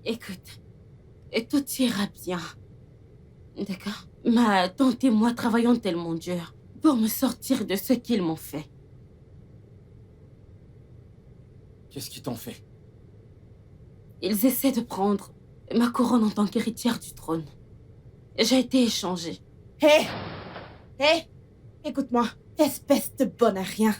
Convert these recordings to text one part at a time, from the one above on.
Écoute, tout ira bien. D'accord? Ma tante et moi travaillons tellement dur pour me sortir de ce qu'ils m'ont fait. Qu'est-ce qu'ils t'ont fait? Ils essaient de prendre ma couronne en tant qu'héritière du trône. J'ai été échangée. Hé! Écoute-moi, espèce de bonne à rien.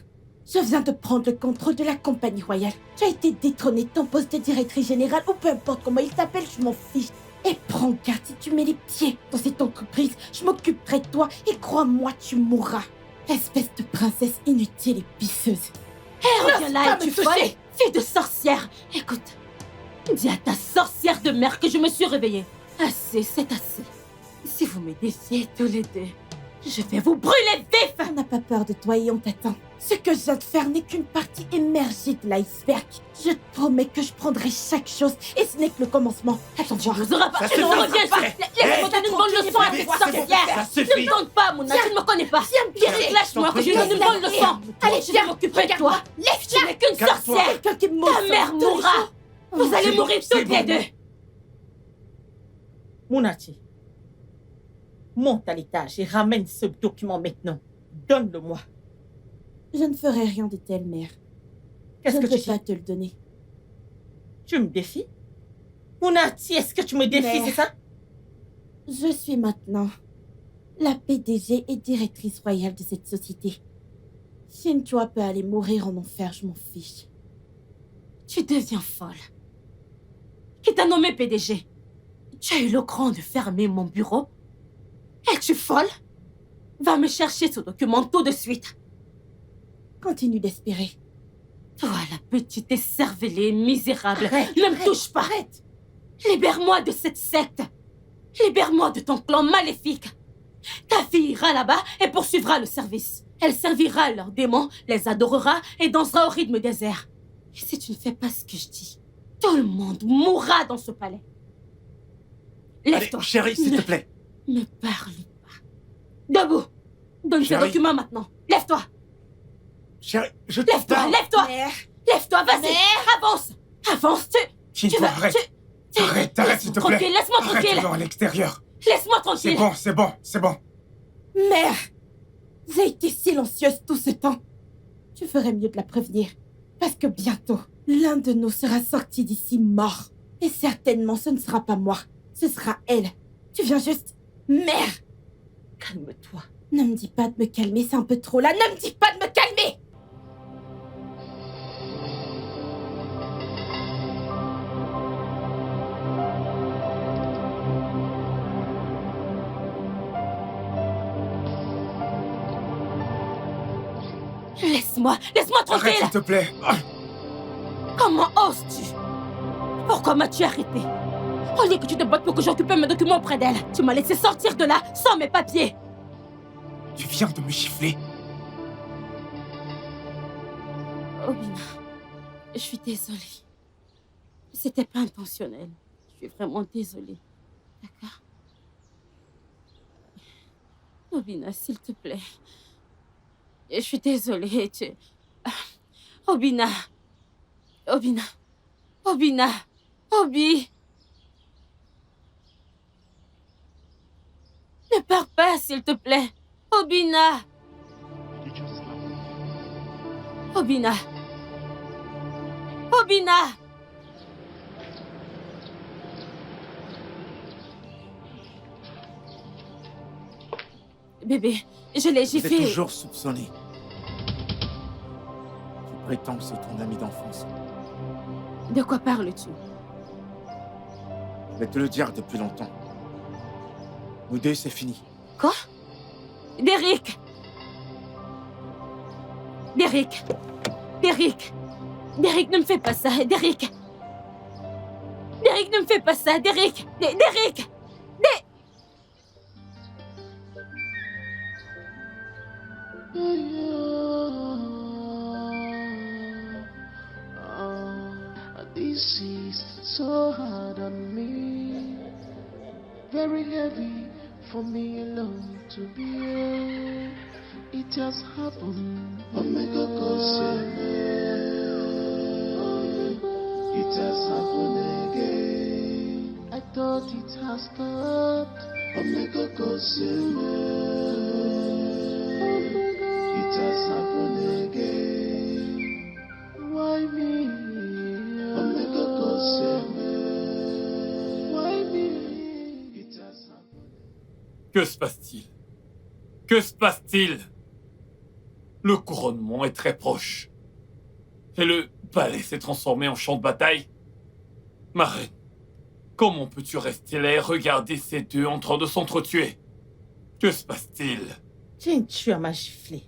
Je viens de prendre le contrôle de la compagnie royale. Tu as été détrônée de ton poste de directrice générale ou peu importe comment il t'appelle, je m'en fiche. Et prends garde, si tu mets les pieds dans cette entreprise, je m'occuperai de toi et crois-moi, tu mourras. Espèce de princesse inutile et pisseuse. Hé, reviens là, es-tu folle? Fille de sorcière! Écoute, dis à ta sorcière de mère que je me suis réveillée. Assez, c'est assez. Si vous me défiez tous les deux, je vais vous brûler vif! On n'a pas peur de toi et on t'attend. Ce que je viens de faire n'est qu'une partie émergée de l'iceberg. Je te promets que je prendrai chaque chose et ce n'est que le commencement. Attends, Tu n'oseras pas. Ça Non, suffit. reviens ici. Laisse-moi donner une bonne leçon à cette sorcière. Ça Ne suffit. me tente pas, Mouna, tu ne me connais pas. Direct, lâche-moi que je lui donne une bonne leçon. Allez, je vais m'occuper de toi. Tu n'es qu'une sorcière. Quelqu'un qui me Ta mère mourra. Vous allez mourir toutes les deux. Mounati, monte à l'étage et ramène ce document maintenant. Donne-le-moi. Je ne ferai rien de tel, mère. Qu'est-ce que Je ne tu peux pas dis? te le donner. Tu me défies? Mounati, est-ce que tu me défies, Mais- c'est ça? Je suis maintenant la PDG et directrice royale de cette société. Shintua peut aller mourir en enfer, je m'en fiche. Tu deviens folle. Qui t'a nommé PDG? Tu as eu le cran de fermer mon bureau? Es-tu folle? Va me chercher ce document tout de suite. Continue d'espérer. Toi, la petite écervelée misérable, Arrête, ne me arrête, touche pas. Arrête. Libère-moi de cette secte. Libère-moi de ton clan maléfique. Ta fille ira là-bas et poursuivra le service. Elle servira leurs démons, les adorera et dansera au rythme des airs. Et si tu ne fais pas ce que je dis, tout le monde mourra dans ce palais. Allez, Lève-toi. chérie, s'il te plaît. Ne parle pas. Debout. Donne ce Chérie. document maintenant. Lève-toi. Chérie, je te Lève-toi. parle. Lève-toi. Mère, Lève-toi, vas-y. Avance. Avance, tu Shintua, vas... arrête. Arrête, s'il te plaît. Tranquille, laisse-moi tranquille. Arrête-le à l'extérieur. Laisse-moi C'est tranquille. bon, c'est bon. mère, j'ai été silencieuse tout ce temps. Tu ferais mieux de la prévenir. Parce que bientôt, l'un de nous sera sorti d'ici mort. Et certainement, ce ne sera pas moi. Ce sera elle. Tu viens juste... Mère, Calme-toi. ne me dis pas de me calmer, c'est un peu trop là. Ne me dis pas de me calmer. Laisse-moi Arrête, tranquille. s'il te plaît. Comment oses-tu? Pourquoi m'as-tu arrêté? Au lieu que tu te battes pour que j'occupe mes documents auprès d'elle, tu m'as laissé sortir de là sans mes papiers. Tu viens de me gifler. Obina, je suis désolée. C'était pas intentionnel. Je suis vraiment désolée. D'accord? Obina, s'il te plaît. Je suis désolée. Obina. Obi. Ne pars pas, s'il te plaît. Obina. Bébé, je l'ai Je giflé. t'ai toujours soupçonné. Tu prétends que c'est ton ami d'enfance. De quoi parles-tu? Je vais te le dire depuis longtemps. Nous deux, c'est fini. Quoi? Derrick, ne me fais pas ça, Derrick, ne me fais pas ça, Derrick. This is so hard on me, very heavy for me alone to bear. It just happened. Omega it has happened again. thought it has stopped. Omega Cosime. It has happened again. Why me? Omega Cosime. Why me? It has happened. Que se passe-t-il? Que se passe-t-il? Le couronnement est très proche. Et le palais s'est transformé en champ de bataille. Ma reine, comment peux-tu rester là et regarder ces deux en train de s'entretuer? Que se passe-t-il? Jinchua m'a giflé.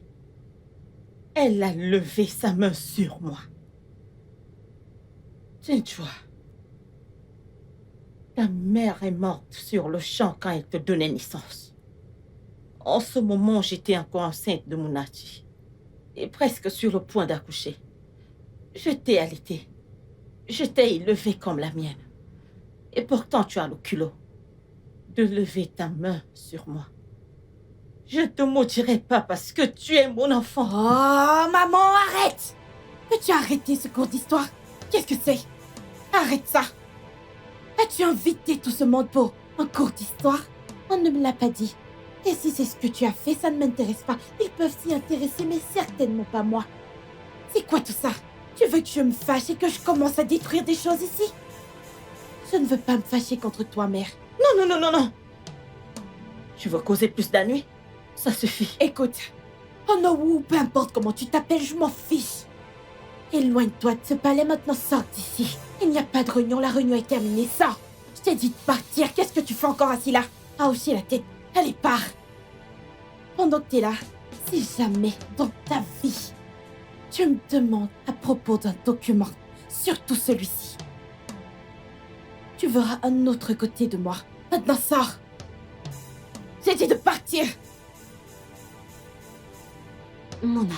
Elle a levé sa main sur moi. Jinchua, ta mère est morte sur le champ quand elle te donnait naissance. En ce moment, j'étais encore enceinte de Munachi et presque sur le point d'accoucher. Je t'ai allaitée. Je t'ai élevée comme la mienne. Et pourtant, tu as le culot de lever ta main sur moi. Je ne te maudirai pas parce que tu es mon enfant. Oh, maman, arrête! Peux-tu arrêter ce cours d'histoire? Qu'est-ce que c'est? Arrête ça! As-tu invité tout ce monde pour un cours d'histoire? On ne me l'a pas dit. Et si c'est ce que tu as fait, ça ne m'intéresse pas. Ils peuvent s'y intéresser, mais certainement pas moi. C'est quoi tout ça? Tu veux que je me fâche et que je commence à détruire des choses ici? Je ne veux pas me fâcher contre toi, mère. Non. Tu veux causer plus d'ennuis? Ça suffit. Écoute, Onowu, peu importe comment tu t'appelles, je m'en fiche. Éloigne-toi de ce palais maintenant, sors d'ici. Il n'y a pas de réunion, la réunion est terminée, sors. Je t'ai dit de partir, qu'est-ce que tu fais encore assis là? À hocher la tête, allez, pars. Pendant que t'es là, si jamais dans ta vie, tu me demandes à propos d'un document, surtout celui-ci, tu verras un autre côté de moi. Maintenant, sors. J'ai dit de partir. Mona,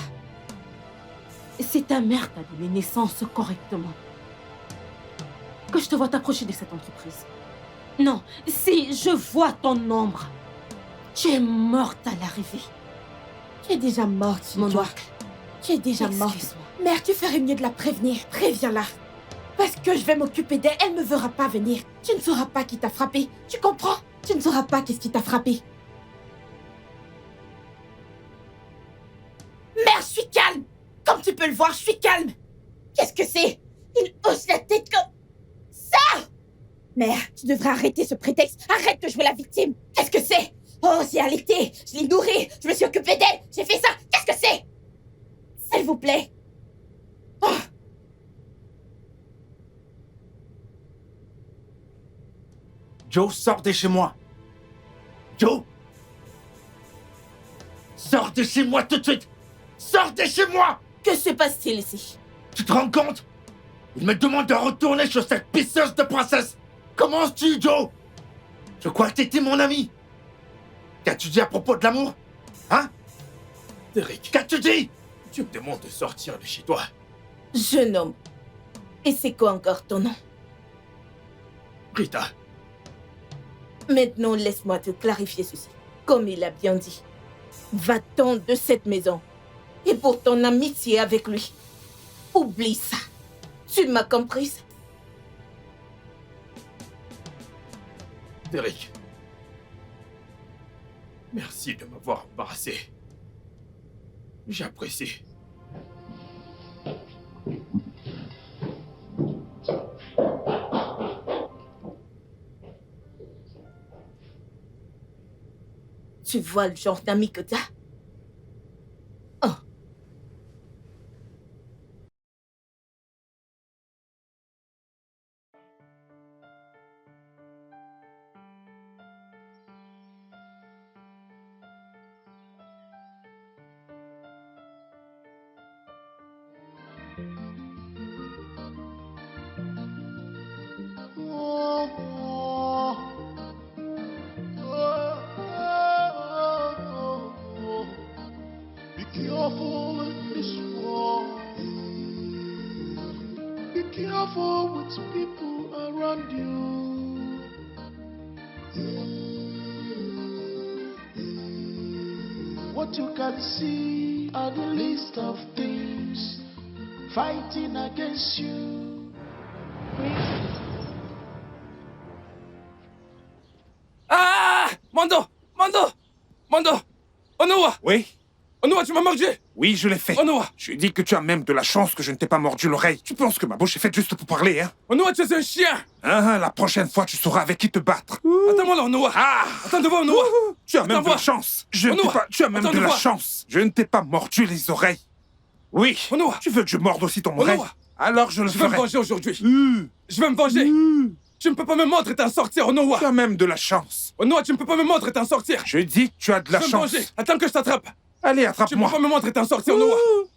c'est ta mère qui t'a donné naissance correctement. Que je te vois t'approcher de cette entreprise. Non, si je vois ton ombre, tu es morte à l'arrivée. Tu es déjà morte, Mon toi. oncle. Tu es déjà morte. Excuse-moi. Mère, tu ferais mieux de la prévenir. Préviens-la. Parce que je vais m'occuper d'elle, elle ne me verra pas venir. Tu ne sauras pas qui t'a frappé. Tu comprends? Tu ne sauras pas qu'est-ce qui t'a frappé. Mère, je suis calme. Comme tu peux le voir, je suis calme. Qu'est-ce que c'est? Il hausse la tête comme ça. Mère, tu devrais arrêter ce prétexte. Arrête de jouer la victime. Qu'est-ce que c'est? Oh, j'ai allaité. Je l'ai nourrie. Je me suis occupée d'elle. J'ai fait ça. Qu'est-ce que c'est? S'il vous plaît. Oh. Joe, sors de chez moi. Joe! Sors de chez moi tout de suite! Sors de chez moi! Que se passe-t-il ici? Tu te rends compte? Il me demande de retourner sur cette pisseuse de princesse! Comment oses-tu, Joe? Je crois que t'étais mon ami! Qu'as-tu dit à propos de l'amour? Hein? Derek, Qu'as-tu dit? tu me demandes de sortir de chez toi. Jeune homme. Et c'est quoi encore ton nom? Rita, Maintenant, laisse-moi te clarifier ceci. Comme il a bien dit, va-t'en de cette maison. Et pour ton amitié avec lui, oublie ça. Tu m'as comprise? Derek. Merci de m'avoir embarrassé. J'apprécie. Tu vois le genre d'ami que t'as? Oh. Be careful in this world. Be careful with people around you. What you can see are the list of things fighting against you. Mando! Mando! Mando! Onoa! Oui? Onoa, tu m'as mordu! Oui, je l'ai fait. Onoa! Je dis que tu as même de la chance que je ne t'ai pas mordu l'oreille. Tu penses que ma bouche est faite juste pour parler, hein? Onoa, tu es un chien! La prochaine fois, tu sauras avec qui te battre. Attends-moi là, Onoa! Ah! Attends de voir, Onoa! Tu as même de Attends-moi. la chance. Je ne t'ai Onoa, pas... Tu as même attends de de la voir. chance. Je ne t'ai pas mordu les oreilles. Oui. Onoa. Tu veux que je morde aussi ton oreille? Onoa. Alors je le Je vais me ferai. venger aujourd'hui! Je vais me venger! Tu ne peux pas me mordre et t'en sortir, Onoa! Tu as même de la chance. Onoa, tu ne peux pas me mordre et t'en sortir! Je dis que tu as de la Je vais me chance. venger! Attends que je t'attrape! Allez, Tu ne peux attrape-moi. pas me mordre et t'en sortir, Onoa!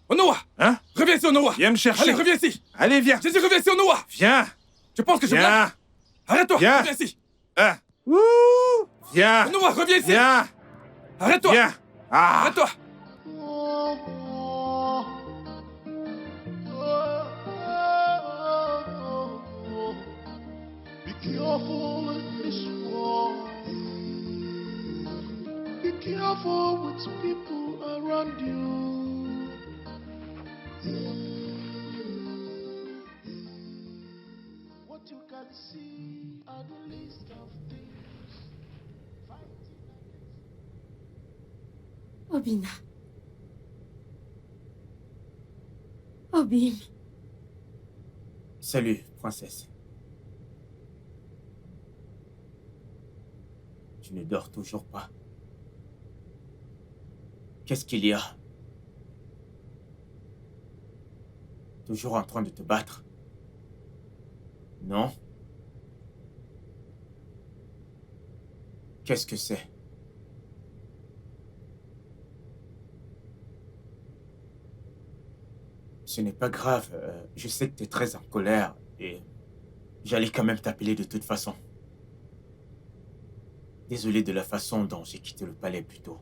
Onoa! Hein? Reviens ici, Onoa! Viens me chercher. Allez, reviens ici! Allez, viens. J'ai dit reviens ici, Onoa! Viens. Tu penses que je blague? Viens. Arrête-toi! Viens. Reviens ici! Hein? Viens. Onoa, reviens ici! Viens. Arrête-toi! Viens. Ah. Arrête-toi! Be careful with this world. Be careful with people around you. What you can see are the list of things. Fighting against. Obina. Obim. Salut, princesse. Tu ne dors toujours pas. Qu'est-ce qu'il y a? Toujours en train de te battre? Non? Qu'est-ce que c'est? Ce n'est pas grave, je sais que tu es très en colère et j'allais quand même t'appeler de toute façon. Désolé de la façon dont j'ai quitté le palais plus tôt.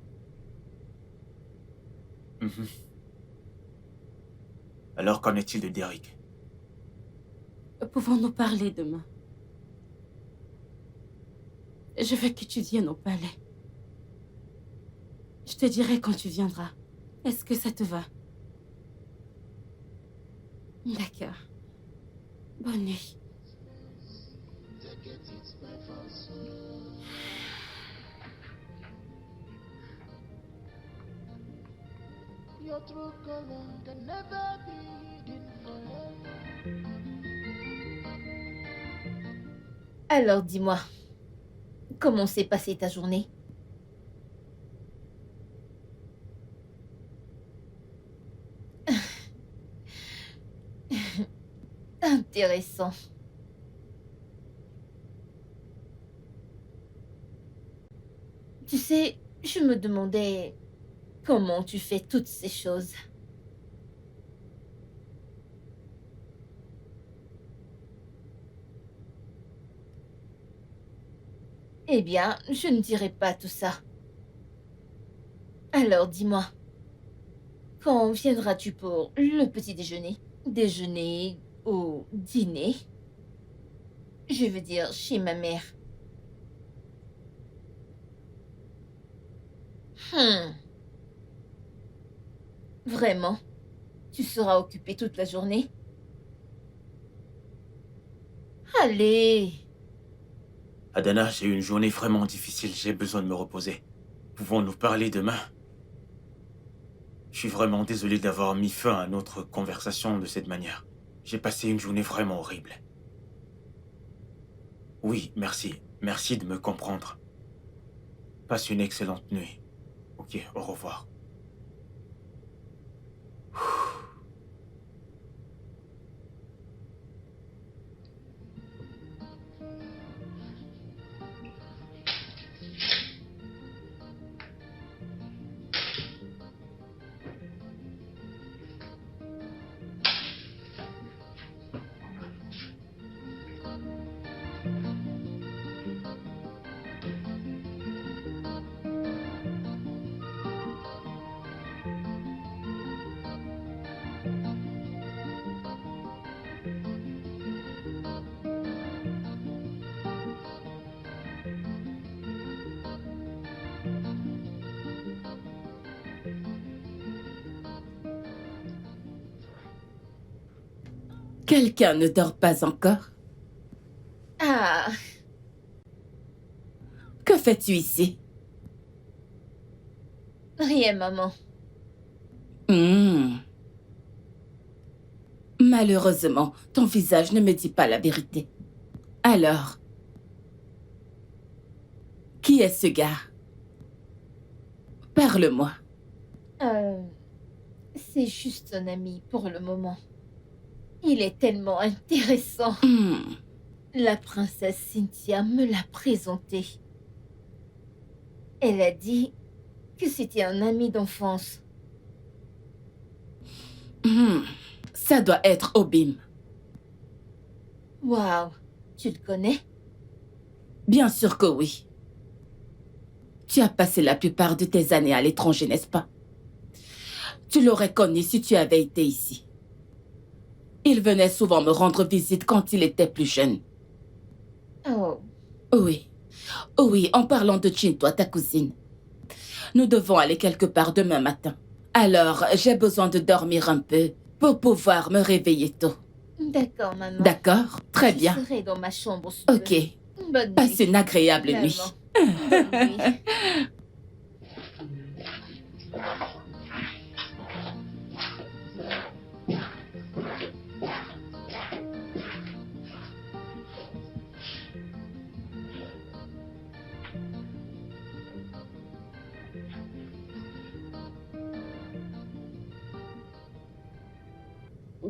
Alors qu'en est-il de Derrick? Pouvons-nous parler demain? Je veux que tu viennes au palais. Je te dirai quand tu viendras. Est-ce que ça te va? D'accord. Bonne nuit. Your true color can never be hidden forever. Alors dis-moi, comment s'est passée ta journée? Intéressant. Tu sais, je me demandais comment tu fais toutes ces choses. Eh bien, je ne dirai pas tout ça. Alors dis-moi, quand viendras-tu pour le petit déjeuner? Déjeuner ou dîner? Je veux dire, chez ma mère. Vraiment? Tu seras occupé toute la journée? Allez! Adana, j'ai eu une journée vraiment difficile, j'ai besoin de me reposer. Pouvons-nous parler demain? Je suis vraiment désolé d'avoir mis fin à notre conversation de cette manière. J'ai passé une journée vraiment horrible. Oui, merci. Merci de me comprendre. Passe une excellente nuit. Ok, au revoir. Quelqu'un ne dort pas encore? Ah, Que fais-tu ici? Rien, maman. Malheureusement, ton visage ne me dit pas la vérité. Alors, qui est ce gars? Parle-moi. C'est juste un ami pour le moment. Il est tellement intéressant. La princesse Cynthia me l'a présenté. Elle a dit que c'était un ami d'enfance. Ça doit être Obim. Waouh, tu le connais? Bien sûr que oui. Tu as passé la plupart de tes années à l'étranger, n'est-ce pas? Tu l'aurais connu si tu avais été ici. Il venait souvent me rendre visite quand il était plus jeune. Oh. Oui. Oui, en parlant de Chintua, ta cousine. Nous devons aller quelque part demain matin. Alors, j'ai besoin de dormir un peu pour pouvoir me réveiller tôt. D'accord, maman. D'accord? Très bien. Je serai dans ma chambre si Ok. tu veux. Bonne nuit. Passe une agréable nuit. Bonne nuit.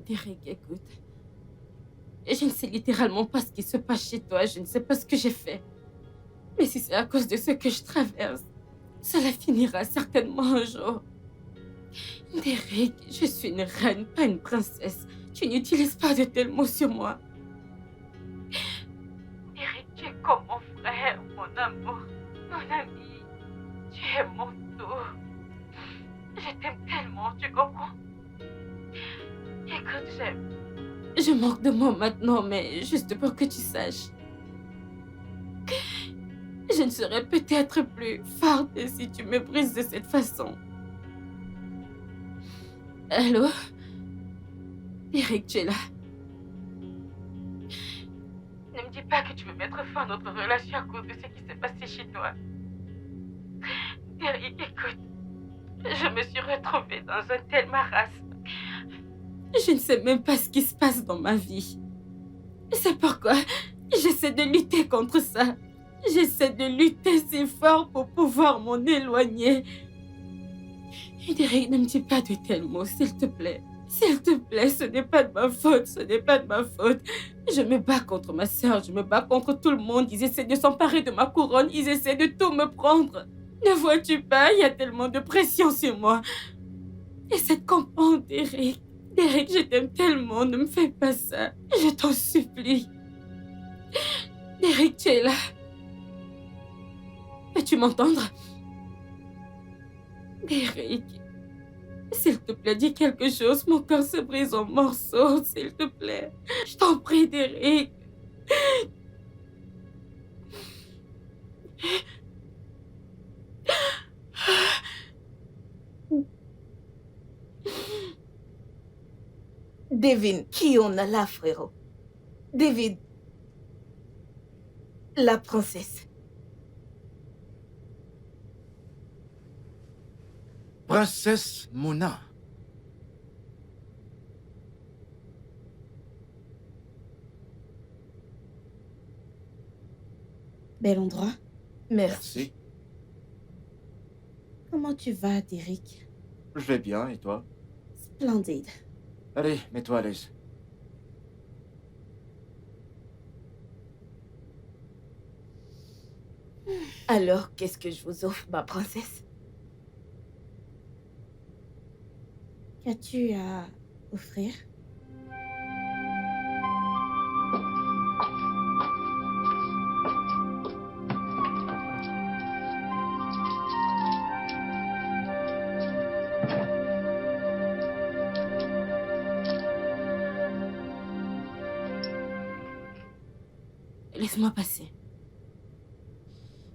Derek, écoute. Je ne sais littéralement pas ce qui se passe chez toi. Je ne sais pas ce que j'ai fait. Mais si c'est à cause de ce que je traverse, cela finira certainement un jour. Derek, je suis une reine, pas une princesse. Tu n'utilises pas de tels mots sur moi. Derek, tu es comme mon frère, mon amour, mon ami. Tu es mon tout. Je t'aime tellement, tu comprends? Écoute, je manque de mots maintenant, mais juste pour que tu saches. Je ne serais peut-être plus forte si tu me brises de cette façon. Allô? Eric, tu es là. Ne me dis pas que tu veux mettre fin à notre relation à cause de ce qui s'est passé chez toi. Eric, écoute. Je me suis retrouvée dans un tel marasme. Je ne sais même pas ce qui se passe dans ma vie. C'est pourquoi j'essaie de lutter contre ça. J'essaie de lutter si fort pour pouvoir m'en éloigner. Derek, ne me dis pas de tels mots, s'il te plaît. S'il te plaît, ce n'est pas de ma faute, ce n'est pas de ma faute. Je me bats contre ma sœur, je me bats contre tout le monde. Ils essaient de s'emparer de ma couronne, ils essaient de tout me prendre. Ne vois-tu pas, il y a tellement de pression sur moi. Essaie de comprendre, Derek. Derek, je t'aime tellement, ne me fais pas ça. Je t'en supplie. Derek, tu es là. Peux-tu m'entendre? Derek, s'il te plaît, dis quelque chose. Mon cœur se brise en morceaux, s'il te plaît. Je t'en prie, Derek. Devine, qui on a là, frérot? David. La princesse. Princesse Mona. Bel endroit. Merci. Comment tu vas, Derek? Je vais bien, et toi? Splendide. Allez, mets-toi à l'aise. Alors, qu'est-ce que je vous offre, ma princesse? Qu'as-tu à offrir? Laisse-moi passer.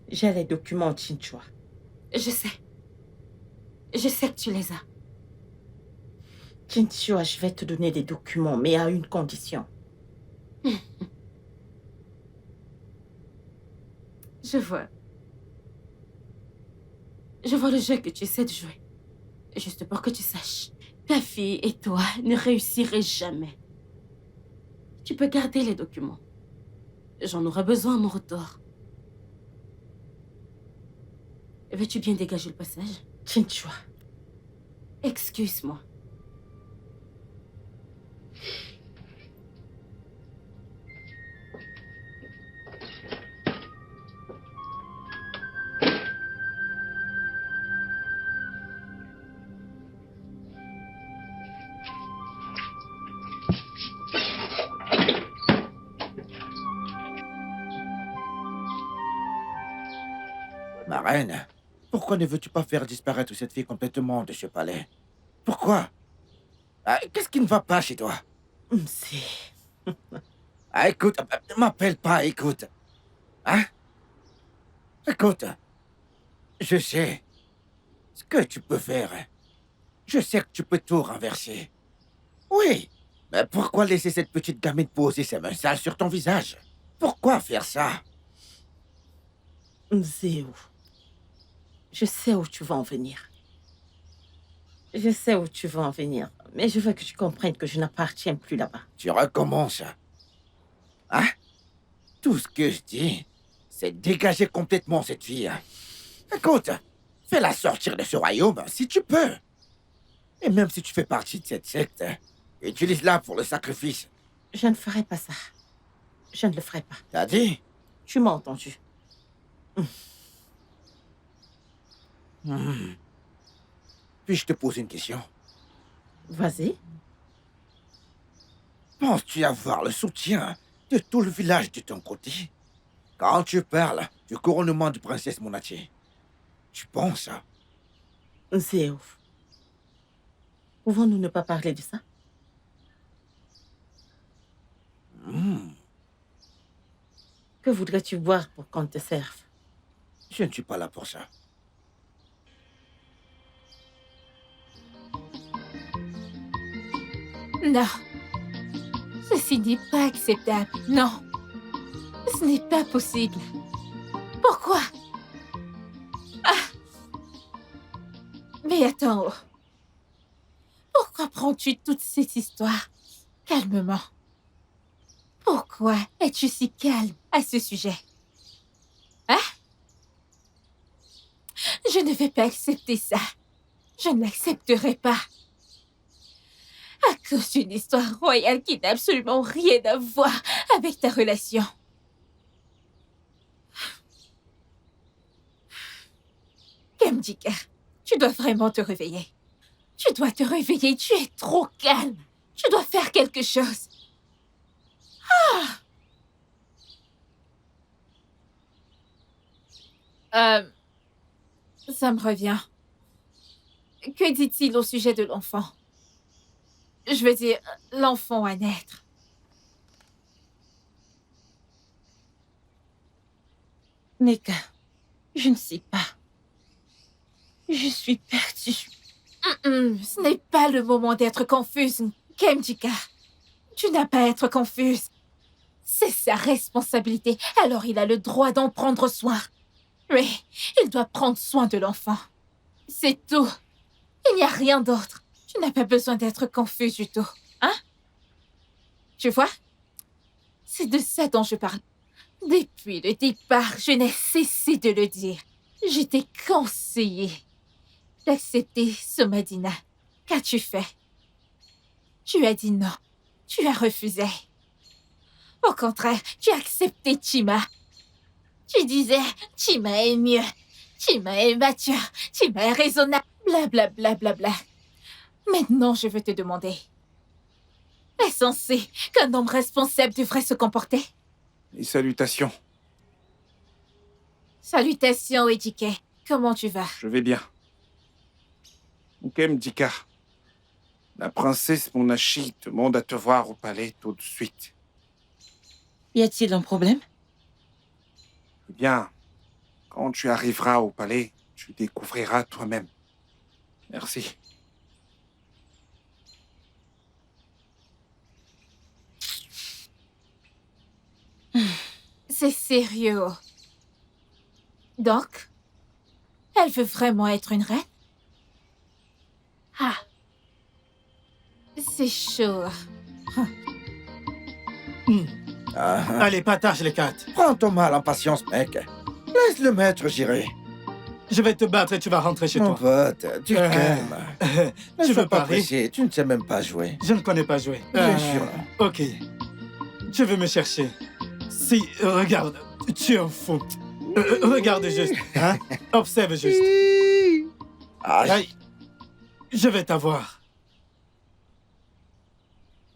J'ai les documents, Chintua. Je sais. Je sais que tu les as. Chintua, je vais te donner des documents, mais à une condition. Je vois. Je vois le jeu que tu essaies de jouer. Juste pour que tu saches, ta fille et toi ne réussirez jamais. Tu peux garder les documents. J'en aurai besoin à mon retour. Veux-tu bien dégager le passage? Chinchua. Excuse-moi. Ma reine, pourquoi ne veux-tu pas faire disparaître cette fille complètement de ce palais? Pourquoi? Qu'est-ce qui ne va pas chez toi? C'est... Écoute, ne m'appelle pas, écoute. Hein? Écoute, je sais ce que tu peux faire. Je sais que tu peux tout renverser. Oui, mais pourquoi laisser cette petite gamine poser ses mains sales sur ton visage? Pourquoi faire ça? Zéo, je sais où tu vas en venir. Je sais où tu vas en venir, mais je veux que tu comprennes que je n'appartiens plus là-bas. Tu recommences. Hein? Tout ce que je dis, c'est dégager complètement cette fille. Écoute, fais-la sortir de ce royaume si tu peux. Et même si tu fais partie de cette secte, utilise-la pour le sacrifice. Je ne ferai pas ça. Je ne le ferai pas. T'as dit? Tu m'as entendu. Puis-je te poser une question? Vas-y. Penses-tu avoir le soutien de tout le village de ton côté? Quand tu parles du couronnement de princesse Monachi, tu penses? Zéo. Pouvons-nous ne pas parler de ça? Que voudrais-tu boire pour qu'on te serve? Je ne suis pas là pour ça. Non. Ceci n'est pas acceptable. Non. Ce n'est pas possible. Pourquoi? Mais attends. Pourquoi prends-tu toute cette histoire calmement? Pourquoi es-tu si calme à ce sujet? Hein? Je ne vais pas accepter ça. Je ne l'accepterai pas. À cause d'une histoire royale qui n'a absolument rien à voir avec ta relation. Kemdika, tu dois vraiment te réveiller. Tu dois te réveiller, tu es trop calme. Tu dois faire quelque chose. Ça me revient. Que dit-il au sujet de l'enfant? Je veux dire, l'enfant à naître. Nika, je ne sais pas. Je suis perdue. Ce n'est pas le moment d'être confuse, Kemdika. Tu n'as pas à être confuse. C'est sa responsabilité, alors il a le droit d'en prendre soin. Oui, il doit prendre soin de l'enfant. C'est tout. Il n'y a rien d'autre. Tu n'as pas besoin d'être confus du tout. Hein? Tu vois? C'est de ça dont je parle. Depuis le départ, je n'ai cessé de le dire. Je t'ai conseillé d'accepter ce Madina. Qu'as-tu fait? Tu as dit non. Tu as refusé. Au contraire, tu as accepté Chima. Tu disais, Chima est mieux. Chima est mature. Chima est raisonnable. Blablabla. Bla, bla, bla. Maintenant, je veux te demander. Est-ce ainsi qu'un homme responsable devrait se comporter? Et salutations. Salutations, Ejike. Comment tu vas? Je vais bien. Kemdika, la princesse Monachi demande à te voir au palais tout de suite. Y a-t-il un problème? Eh bien, quand tu arriveras au palais, tu découvriras toi-même. Merci. C'est sérieux. Donc, Elle veut vraiment être une reine? Ah. C'est chaud. Allez, partage les cartes. Prends ton mal en patience, mec. Laisse le maître gérer. Je vais te battre et tu vas rentrer chez Mon toi. pote, tu calmes. Ne Tu sois veux pas parier? pressé, tu ne sais même pas jouer. Je ne connais pas jouer. Bien sûr. Ok. Tu veux me chercher? Si, regarde, tu es un fou. Regarde juste, hein? Observe juste. Aïe. Je vais t'avoir.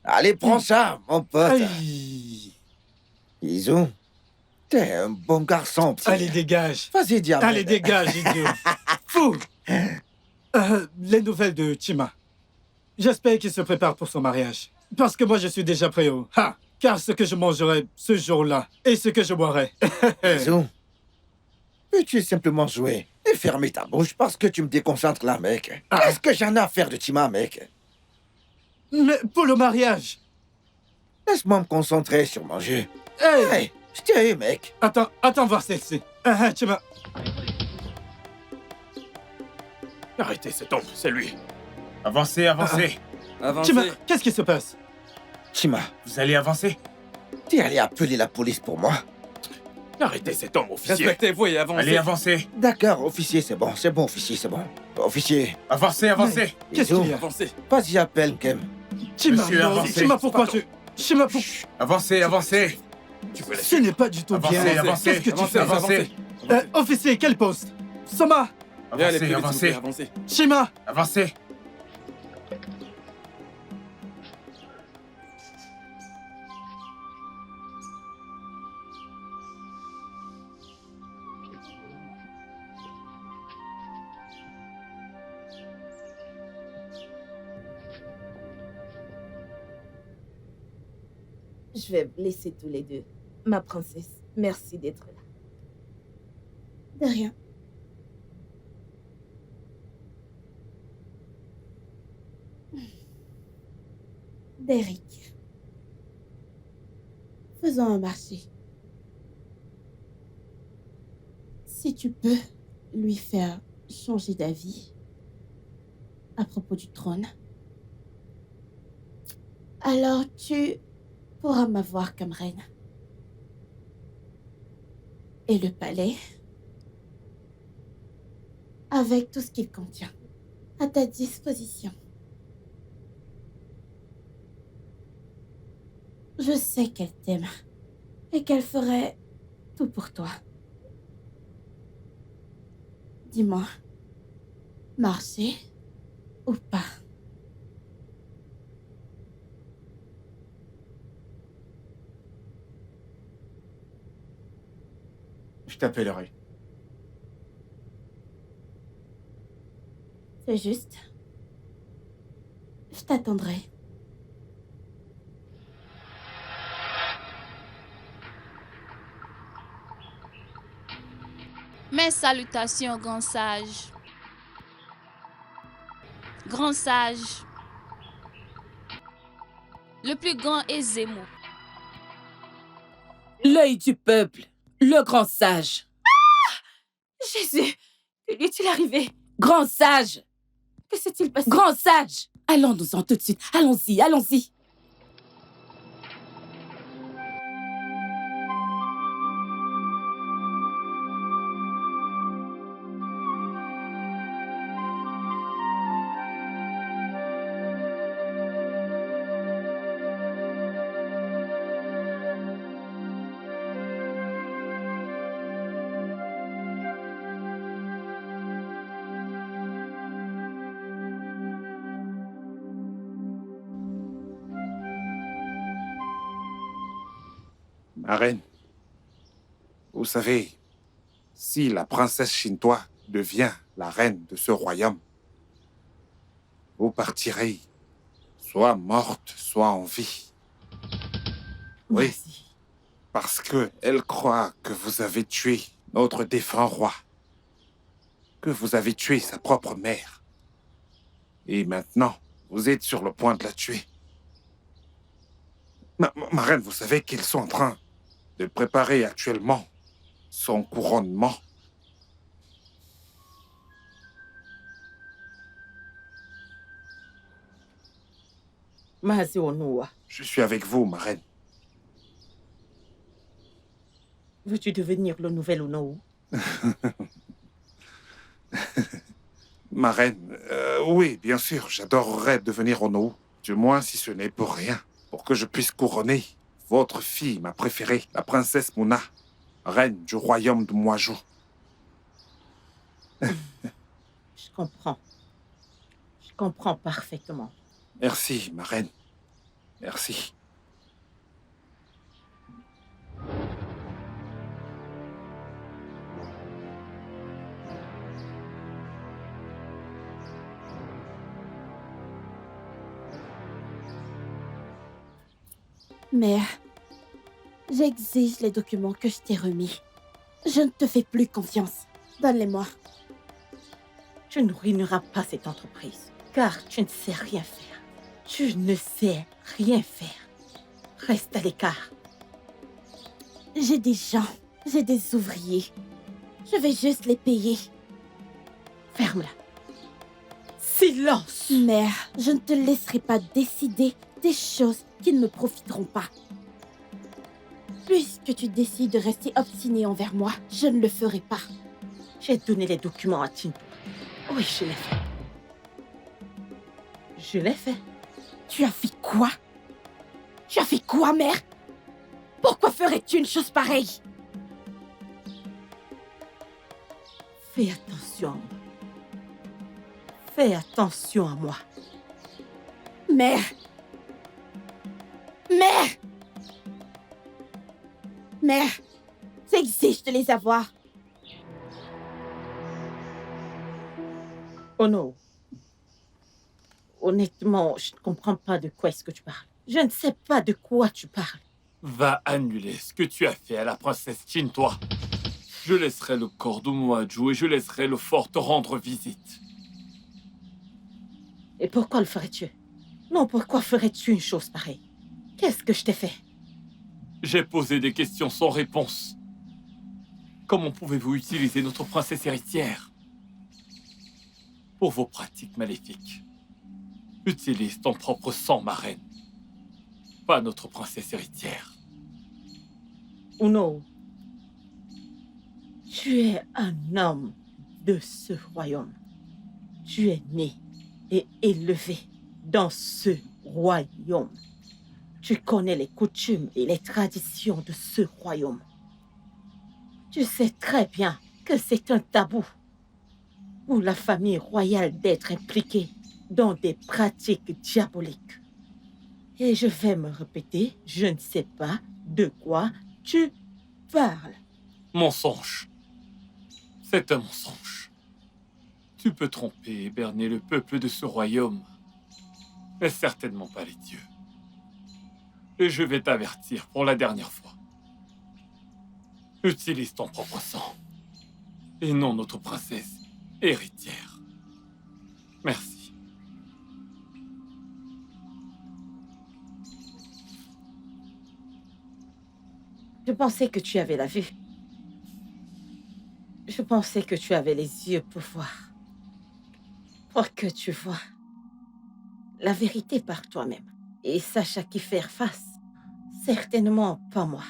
Allez, prends ça, mon pote. Aïe. Iso, t'es un bon garçon, petit. Allez, dégage. Vas-y, diable. Allez, dégage, idiot. Fou. Les nouvelles de Chima. J'espère qu'il se prépare pour son mariage. Parce que moi, je suis déjà prêt au... Ha! Car ce que je mangerai ce jour-là et ce que je boirai. Iso, peux-tu simplement jouer et fermer ta bouche parce que tu me déconcentres là, mec? Qu'est-ce que j'en ai à faire de Chima, mec? Mais pour le mariage. Laisse-moi me concentrer sur mon jeu. Hey! Hey, je t'ai eu, mec. Attends voir celle-ci. Chima. Arrêtez cet homme, c'est lui. Avancez, avancez. Chima, qu'est-ce qui se passe? Chima, Vous allez avancer? t'es allé appeler la police pour moi? Arrêtez cet homme, officier. Respectez-vous et avancez. Allez, avancez. D'accord, officier, c'est bon, officier, c'est bon. Officier, Avancez, avancez. Qu'est-ce Iso, qu'il y a? Avancez. vas-y, appelle Kem. Chima, Monsieur, non, avancez. Chima, pourquoi tu... Chima, pour... Avancez, avancez. Tu veux Ce n'est pas du tout Avancez, bien. avancez. Qu'est-ce que tu fais? Avancez. Officier, quel poste? Soma, Allez, plus Avancez, vite, s'il vous avancez. plaît, avancez. Chima. Avancez. Je vais vous laisser tous les deux. Ma princesse, merci d'être là. De rien. Derek. Faisons un marché. Si tu peux lui faire changer d'avis à propos du trône, alors tu pourras m'avoir comme reine. Et le palais, avec tout ce qu'il contient, à ta disposition. Je sais qu'elle t'aime et qu'elle ferait tout pour toi. Dis-moi, marcher ou pas? Je t'appellerai. C'est juste. Je t'attendrai. Mes salutations, grand sage. Grand sage. Le plus grand est Zemo. L'œil du peuple, le grand sage. Jésus, que lui est-il arrivé? Grand sage. Que s'est-il passé? Grand sage. Allons-nous-en tout de suite. Allons-y, allons-y. Ma reine, vous savez, si la princesse Shintoa devient la reine de ce royaume, vous partirez soit morte, soit en vie. Oui, parce qu'elle croit que vous avez tué notre défunt roi, que vous avez tué sa propre mère. Et maintenant, vous êtes sur le point de la tuer. Ma reine, vous savez qu'ils sont en train de préparer actuellement son couronnement. Mazi Onoa, Je suis avec vous, ma reine. veux-tu devenir le nouvel Onoa? Ma reine, oui, bien sûr, j'adorerais devenir Onou. Du moins, si ce n'est pour rien. Pour que je puisse couronner votre fille, ma préférée, la princesse Mouna, reine du royaume de Moajou. Je comprends. Je comprends parfaitement. Merci, ma reine. Merci. Mère, j'exige les documents que je t'ai remis. Je ne te fais plus confiance. Donne-les-moi. Tu ne ruineras pas cette entreprise, car tu ne sais rien faire. Tu ne sais rien faire. Reste à l'écart. J'ai des gens, j'ai des ouvriers. Je vais juste les payer. Ferme-la. Silence! Mère, je ne te laisserai pas décider des choses qui ne me profiteront pas. Puisque tu décides de rester obstiné envers moi, je ne le ferai pas. J'ai donné les documents à Tinto. Oui, je l'ai fait. Je l'ai fait. Tu as fait quoi? Tu as fait quoi, mère? Pourquoi ferais-tu une chose pareille? Fais attention à moi. Fais attention à moi. Mère! Mère! Mère! J'exige de les avoir. Oh non. Honnêtement, je ne comprends pas de quoi est-ce que tu parles. Je ne sais pas de quoi tu parles. Va annuler ce que tu as fait à la princesse Chintois. Je laisserai le corps de Moadjou et je laisserai le fort te rendre visite. Et pourquoi le ferais-tu? Non, pourquoi ferais-tu une chose pareille? Qu'est-ce que je t'ai fait? J'ai posé des questions sans réponse. Comment pouvez-vous utiliser notre princesse héritière pour vos pratiques maléfiques? Utilise ton propre sang, ma reine. Pas notre princesse héritière. Uno, tu es un homme de ce royaume. Tu es né et élevé dans ce royaume. Tu connais les coutumes et les traditions de ce royaume. Tu sais très bien que c'est un tabou pour la famille royale d'être impliquée dans des pratiques diaboliques. Et je vais me répéter, je ne sais pas de quoi tu parles. Mensonge. C'est un mensonge. Tu peux tromper et berner le peuple de ce royaume, mais certainement pas les dieux. Et je vais t'avertir pour la dernière fois. Utilise ton propre sang, et non notre princesse héritière. Merci. Je pensais que tu avais la vue. Je pensais que tu avais les yeux pour voir. Pour que tu vois la vérité par toi-même. Et sache à qui faire face. Certainement pas moi.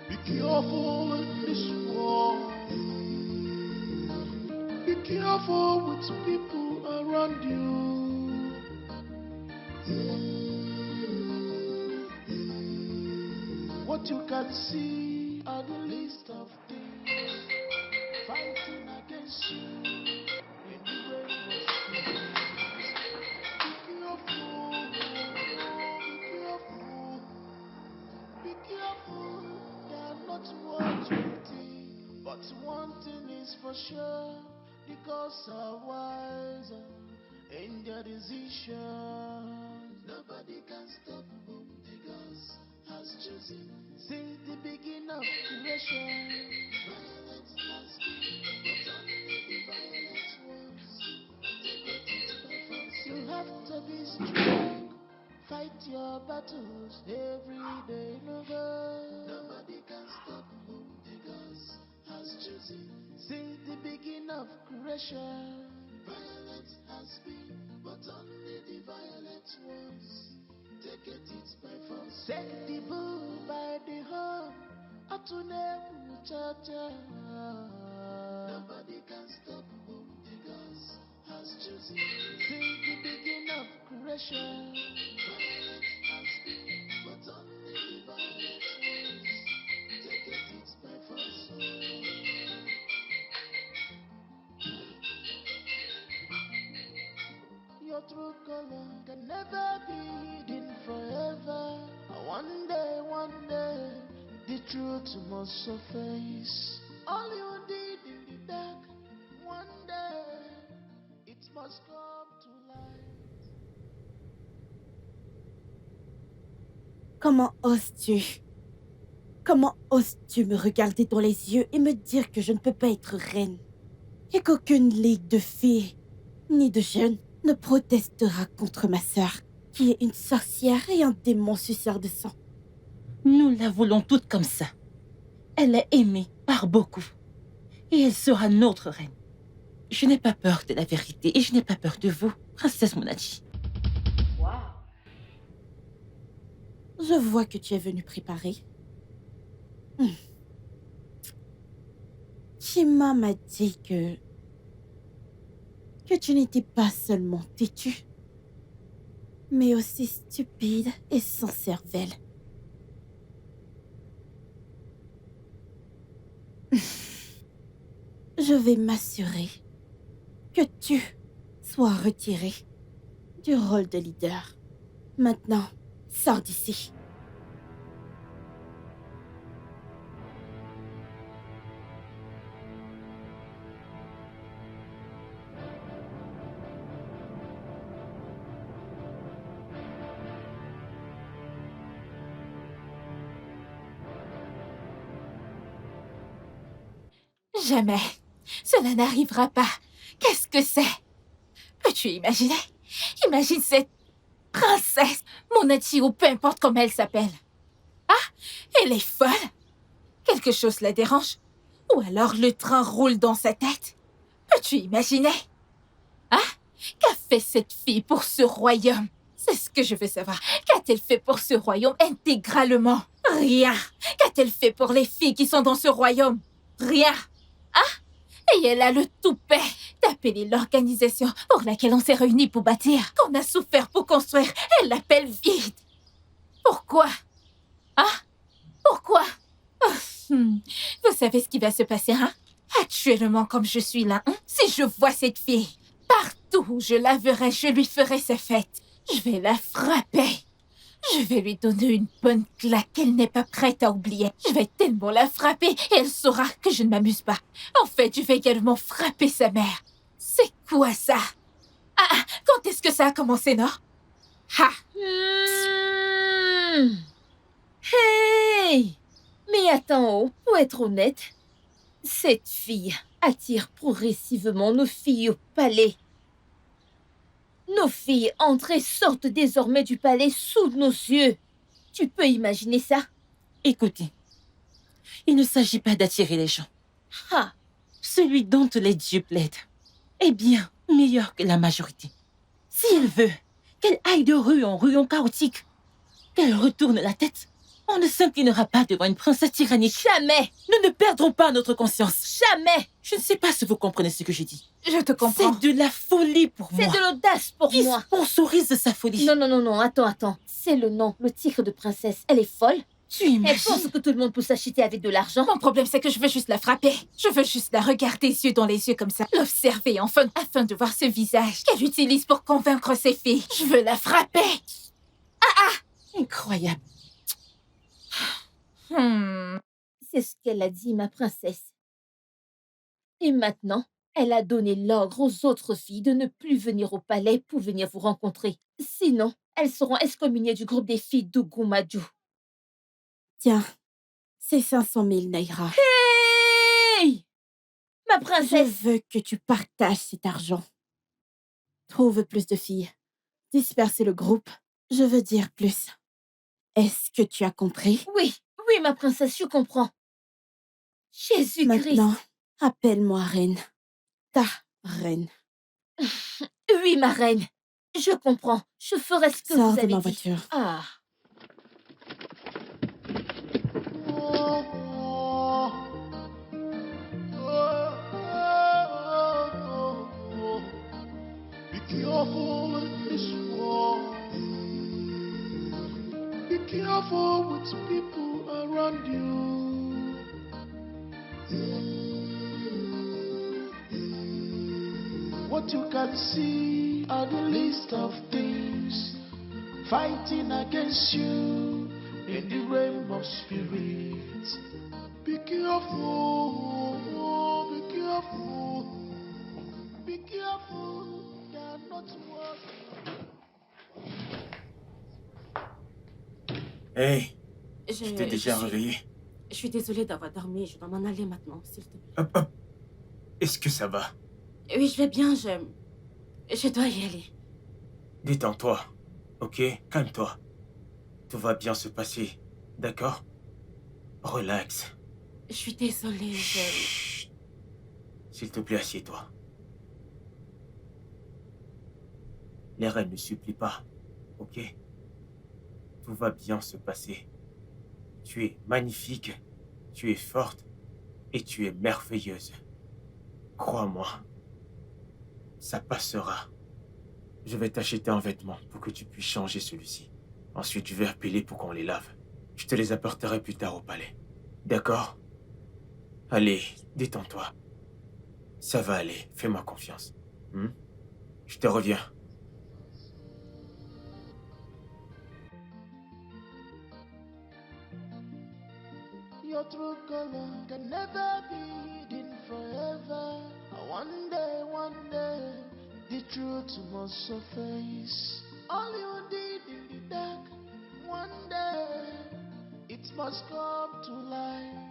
Be careful in this world. Be careful with people around you. What you can see are the list of things fighting against you. In the way of be careful, they are not what you think. But one thing is for sure, the gods are wiser in their decisions. Nobody can stop whom the gods has chosen. Since the beginning of creation, violence has been, but only the violent ones take it by force. You have to be strong, fight your battles every day, no God. Nobody can stop whom the gods has chosen. Since the beginning of creation, violence has been, but only the violent ones take it by force. Take the bull by the horn, Atune Muchacha. Nobody can stop whom the gods has chosen. Since the beginning of creation, violence has been, but only the violent ones take it by force. Your true color can never be hidden forever. One day, the truth must surface. All you did in the dark, one day, it must come to light. Comment oses-tu? Comment oses-tu me regarder dans les yeux et me dire que je ne peux pas être reine? Et qu'aucune ligue de filles, ni de jeunes, ne protestera contre ma sœur, qui est une sorcière et un démon suceur de sang. Nous la voulons toute comme ça. Elle est aimée par beaucoup. Et elle sera notre reine. Je n'ai pas peur de la vérité et je n'ai pas peur de vous, princesse Monachi. Je vois que tu es venue préparer. Chima m'a dit que tu n'étais pas seulement têtue, mais aussi stupide et sans cervelle. Je vais m'assurer que tu sois retirée du rôle de leader. Maintenant, sors d'ici. Jamais. Cela n'arrivera pas. Qu'est-ce que c'est? Peux-tu imaginer? Imagine cette princesse, Monachi ou peu importe comment elle s'appelle. Ah, elle est folle. Quelque chose la dérange. Ou alors le train roule dans sa tête. Peux-tu imaginer? Ah, qu'a fait cette fille pour ce royaume? C'est ce que je veux savoir. Qu'a-t-elle fait pour ce royaume intégralement? Rien. Qu'a-t-elle fait pour les filles qui sont dans ce royaume? Rien. Ah, et elle a le toupet d'appeler l'organisation pour laquelle on s'est réunis pour bâtir, qu'on a souffert pour construire. Elle l'appelle vide. Pourquoi? Ah, pourquoi? Oh, Vous savez ce qui va se passer, hein? Actuellement, comme je suis là, si je vois cette fille, partout où je la verrai, je lui ferai sa fête. Je vais la frapper. Je vais lui donner une bonne claque qu'elle n'est pas prête à oublier. Je vais tellement la frapper et elle saura que je ne m'amuse pas. En fait, je vais également frapper sa mère. C'est quoi ça? Ah, quand est-ce que ça a commencé, non? Ah. Hey! Mais attends, oh, pour être honnête, cette fille attire progressivement nos filles au palais. Nos filles entrent et sortent désormais du palais sous nos yeux. Tu peux imaginer ça? Écoutez, il ne s'agit pas d'attirer les gens. Ah, Celui dont les dieux plaident est bien meilleur que la majorité. Si elle veut qu'elle aille de rue en chaotique, qu'elle retourne la tête, on ne s'inclinera pas devant une princesse tyrannique. jamais, Nous ne perdrons pas notre conscience. jamais. Je ne sais pas si vous comprenez ce que j'ai dit. Je te comprends. C'est de la folie pour C'est moi. de l'audace pour Qui moi. sponsorise sa folie? Non, attends. C'est le nom, le titre de princesse. Elle est folle. Tu Elle imagines? pense que tout le monde peut s'acheter avec de l'argent. Mon problème, c'est que je veux juste la frapper. Je veux juste la regarder yeux dans les yeux comme ça. L'observer afin de voir ce visage qu'elle utilise pour convaincre ses filles. Je veux la frapper. Incroyable. C'est ce qu'elle a dit, ma princesse. Et maintenant, elle a donné l'ordre aux autres filles de ne plus venir au palais pour venir vous rencontrer. Sinon, elles seront excommuniées du groupe des filles d'Ogumadju. Tiens, c'est 500 000 Naira. Hey! Ma Je princesse! veux que tu partages cet argent. Trouve plus de filles. Disperser le groupe. Je veux dire plus. Est-ce que tu as compris? Oui, ma princesse, je comprends. Jésus-Christ! Maintenant, Appelle-moi reine. Ta reine. Oui, ma reine. Je comprends. Je ferai ce que Sors vous de avez ma dit. voiture. Ah. Be careful in this world. Be careful with people around you. What you can see are the list of things fighting against you in the realm of spirits. Be careful, be careful, be careful. They are not worth. Hey, tu t'es déjà réveillé? Je suis désolée d'avoir dormi. Je dois m'en aller maintenant, s'il te plaît. Hop, hop. Est-ce que ça va? Oui, je vais bien. Je dois y aller. Détends-toi, ok? Calme-toi. Tout va bien se passer, d'accord? Relax. Je suis désolée. Chut. S'il te plaît, assieds-toi. Les reines ne supplient pas, ok? Tout va bien se passer. Tu es magnifique, tu es forte et tu es merveilleuse. Crois-moi, ça passera. Je vais t'acheter un vêtement pour que tu puisses changer celui-ci. Ensuite, je vais appeler pour qu'on les lave. Je te les apporterai plus tard au palais. D'accord? Allez, détends-toi. Ça va aller, fais-moi confiance. Je te reviens. Your true color can never be hidden forever. One day, the truth must surface. All you did in the dark, one day, it must come to light.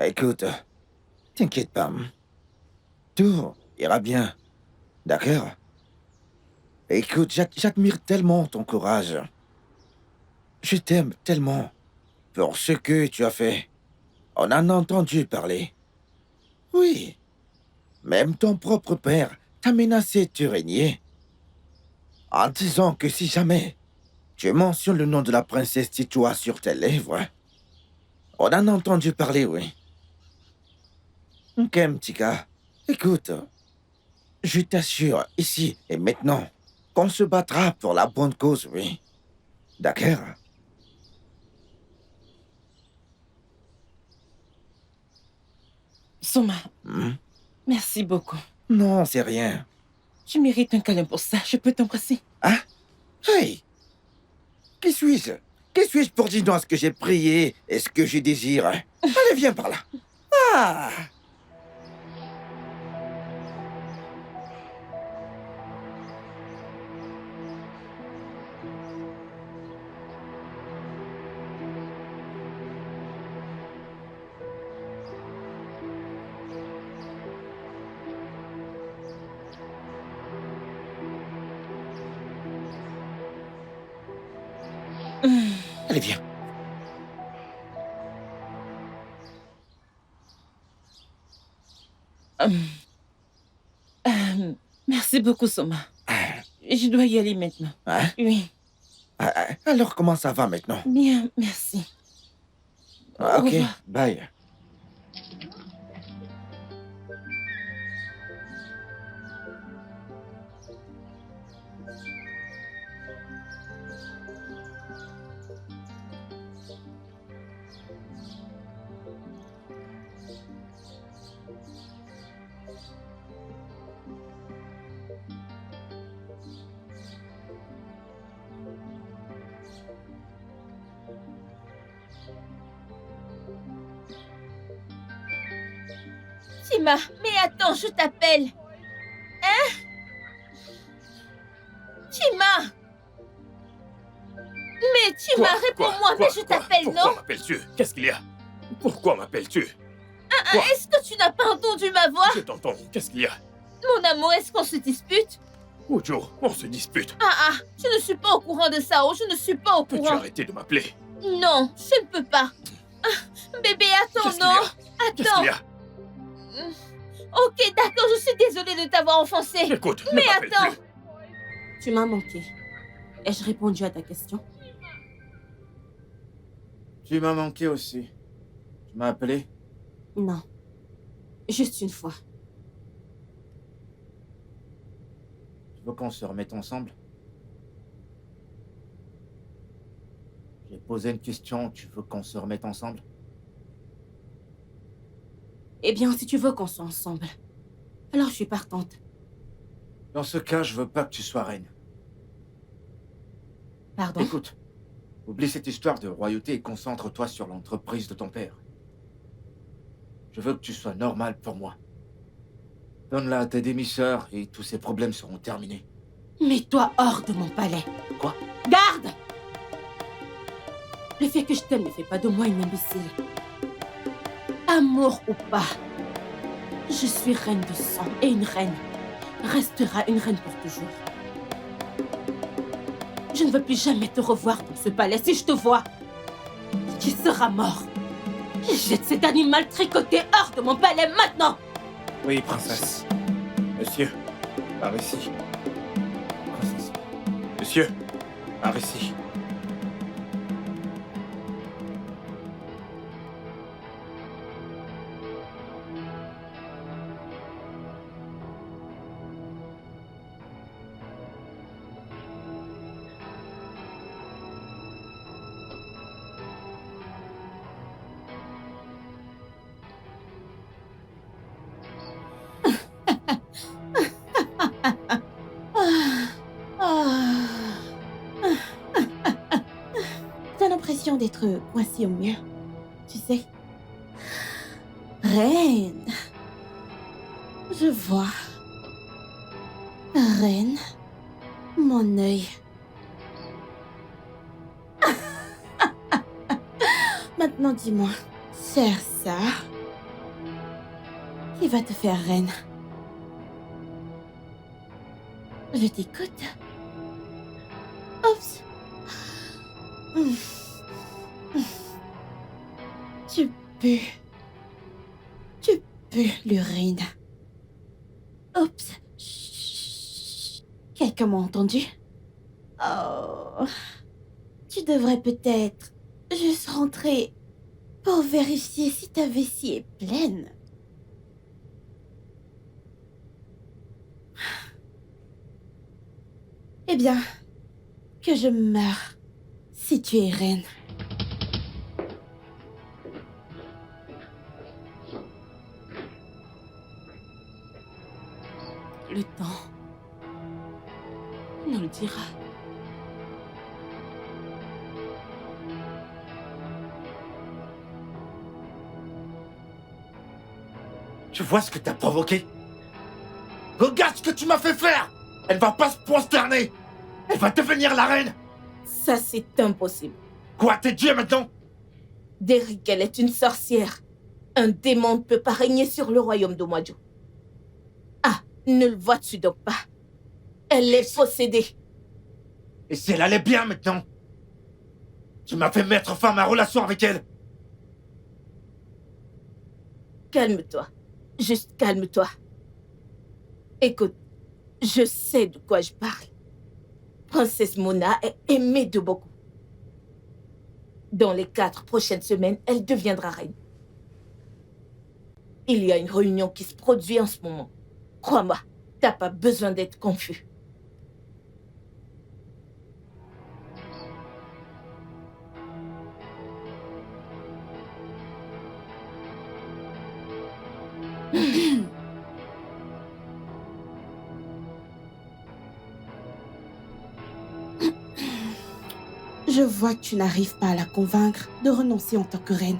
Écoute, t'inquiète pas. Tout ira bien. D'accord? Écoute, j'admire tellement ton courage. Je t'aime tellement pour ce que tu as fait. On en a entendu parler. Oui. Même ton propre père t'a menacé de te régner. En disant que si jamais tu mentionnes le nom de la princesse Titoua sur tes lèvres, on en a entendu parler, oui. Ok, petit gars. Écoute, je t'assure, ici et maintenant, qu'on se battra pour la bonne cause, oui. D'accord? Soma, merci beaucoup. Non, c'est rien. Tu mérites un câlin pour ça. Je peux t'embrasser? Hein? Hey! Qui suis-je? Qui suis-je pour dire non à ce que j'ai prié et ce que je désire? Allez, viens par là. Ah! Allez, viens. Merci beaucoup, Soma. Je dois y aller maintenant. Hein? Oui. Alors, comment ça va maintenant? Bien, merci. Ah, Au ok, revoir. bye. Tima, mais attends, je t'appelle. Hein? Tima! Mais Tima, réponds-moi, mais je t'appelle, non? Pourquoi m'appelles-tu? Qu'est-ce qu'il y a? Pourquoi m'appelles-tu? Est-ce que tu n'as pas entendu ma voix? Je t'entends. Qu'est-ce qu'il y a? Mon amour, est-ce qu'on se dispute? Ojo, on se dispute. Je ne suis pas au courant de ça, je ne suis pas au Peux-tu courant. arrêter de m'appeler? Non, je ne peux pas. Bébé, attends, Qu'est-ce qu'il y non? a? Qu'est-ce qu'il y a? Ok, d'accord, je suis désolée de t'avoir offensé. Écoute, ne mais m'appelle attends. plus. Tu m'as manqué. Ai-je répondu à ta question? Tu m'as manqué aussi. Tu m'as appelé? Non. Juste une fois. Tu veux qu'on se remette ensemble? J'ai posé une question, tu veux qu'on se remette ensemble? Eh bien, si tu veux qu'on soit ensemble, alors je suis partante. Dans ce cas, je veux pas que tu sois reine. Pardon? Écoute, oublie cette histoire de royauté et concentre-toi sur l'entreprise de ton père. Je veux que tu sois normale pour moi. Donne-la à tes demi-sœurs et tous ces problèmes seront terminés. Mets-toi hors de mon palais. Quoi? Garde! Le fait que je t'aime ne fait pas de moi une imbécile. Amour ou pas, je suis reine de sang et une reine restera une reine pour toujours. Je ne veux plus jamais te revoir dans ce palais. Si je te vois, tu seras mort. Jette cet animal tricoté hors de mon palais maintenant! Oui, princesse. Monsieur, par ici. Princesse. Monsieur, par ici. T'as l'impression d'être coincé au mur, tu sais. Reine. Je vois. Reine. Mon œil. Maintenant dis-moi, sœur, Il va te faire reine. Je t'écoute. Oups. Tu pues. Tu pues l'urine. Oups. Chut. Quelqu'un m'a entendu? Oh. Tu devrais peut-être juste rentrer pour vérifier si ta vessie est pleine. Eh bien, que je meure si tu es reine. Le temps nous le dira. Tu vois ce que t'as provoqué? Regarde ce que tu m'as fait faire! Elle va pas se prosterner! Elle va devenir la reine! Ça, c'est impossible. Quoi, t'es Dieu maintenant? Derrick, elle est une sorcière. Un démon ne peut pas régner sur le royaume de Mwadjo. Ah, ne le vois-tu donc pas? Elle est possédée. Et si elle allait bien maintenant? Tu m'as fait mettre fin à ma relation avec elle. Calme-toi. Juste calme-toi. Écoute, je sais de quoi je parle. Princesse Mona est aimée de beaucoup. Dans les 4 prochaines semaines, elle deviendra reine. Il y a une réunion qui se produit en ce moment. Crois-moi, t'as pas besoin d'être confus. Je vois que tu n'arrives pas à la convaincre de renoncer en tant que reine.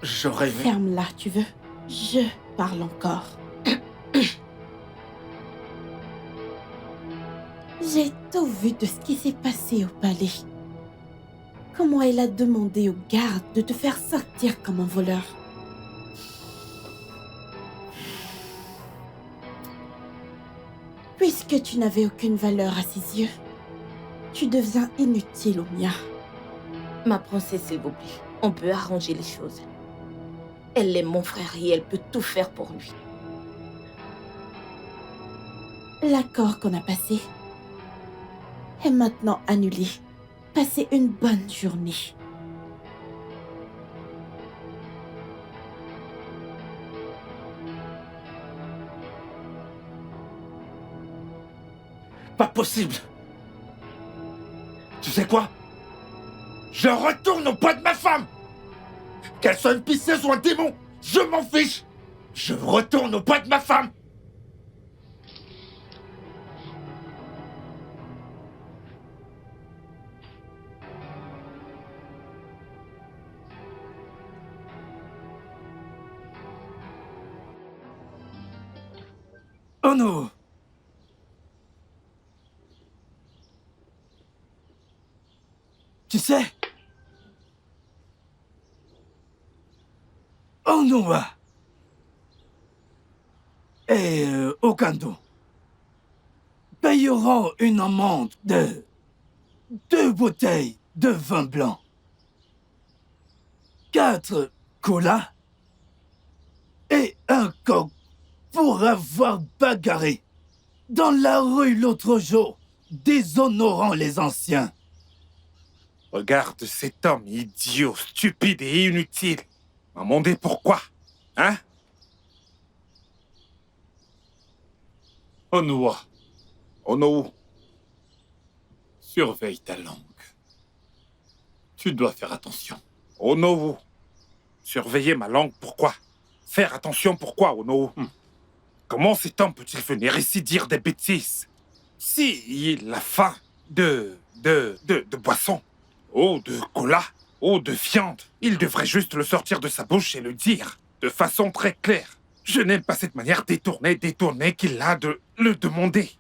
J'aurais aimé... Ferme-la, tu veux? Je parle encore. J'ai tout vu de ce qui s'est passé au palais. Comment elle a demandé aux gardes de te faire sortir comme un voleur. Puisque tu n'avais aucune valeur à ses yeux, tu deviens inutile aux miens. Ma princesse, s'il vous plaît, on peut arranger les choses. Elle est mon frère et elle peut tout faire pour lui. L'accord qu'on a passé est maintenant annulé. Passez une bonne journée. Pas possible! Tu sais quoi? Je retourne au poids de ma femme! Qu'elle soit une pisceuse ou un démon, je m'en fiche! Je retourne au poids de ma femme! Oh non! Tu sais? Onoa et Okando payeront une amende de 2 bouteilles de vin blanc, 4 colas et un coq pour avoir bagarré dans la rue l'autre jour, déshonorant les anciens. Regarde cet homme idiot, stupide et inutile. M'a demandé pourquoi, hein? Onoa, Ono, surveille ta langue. Tu dois faire attention. Ono, surveiller ma langue, pourquoi? Faire attention, pourquoi, Ono? Comment cet homme peut-il venir ici dire des bêtises? Si il a faim de boisson, ou de cola, ou de viande, il devrait juste le sortir de sa bouche et le dire, de façon très claire. Je n'aime pas cette manière détournée qu'il a de le demander.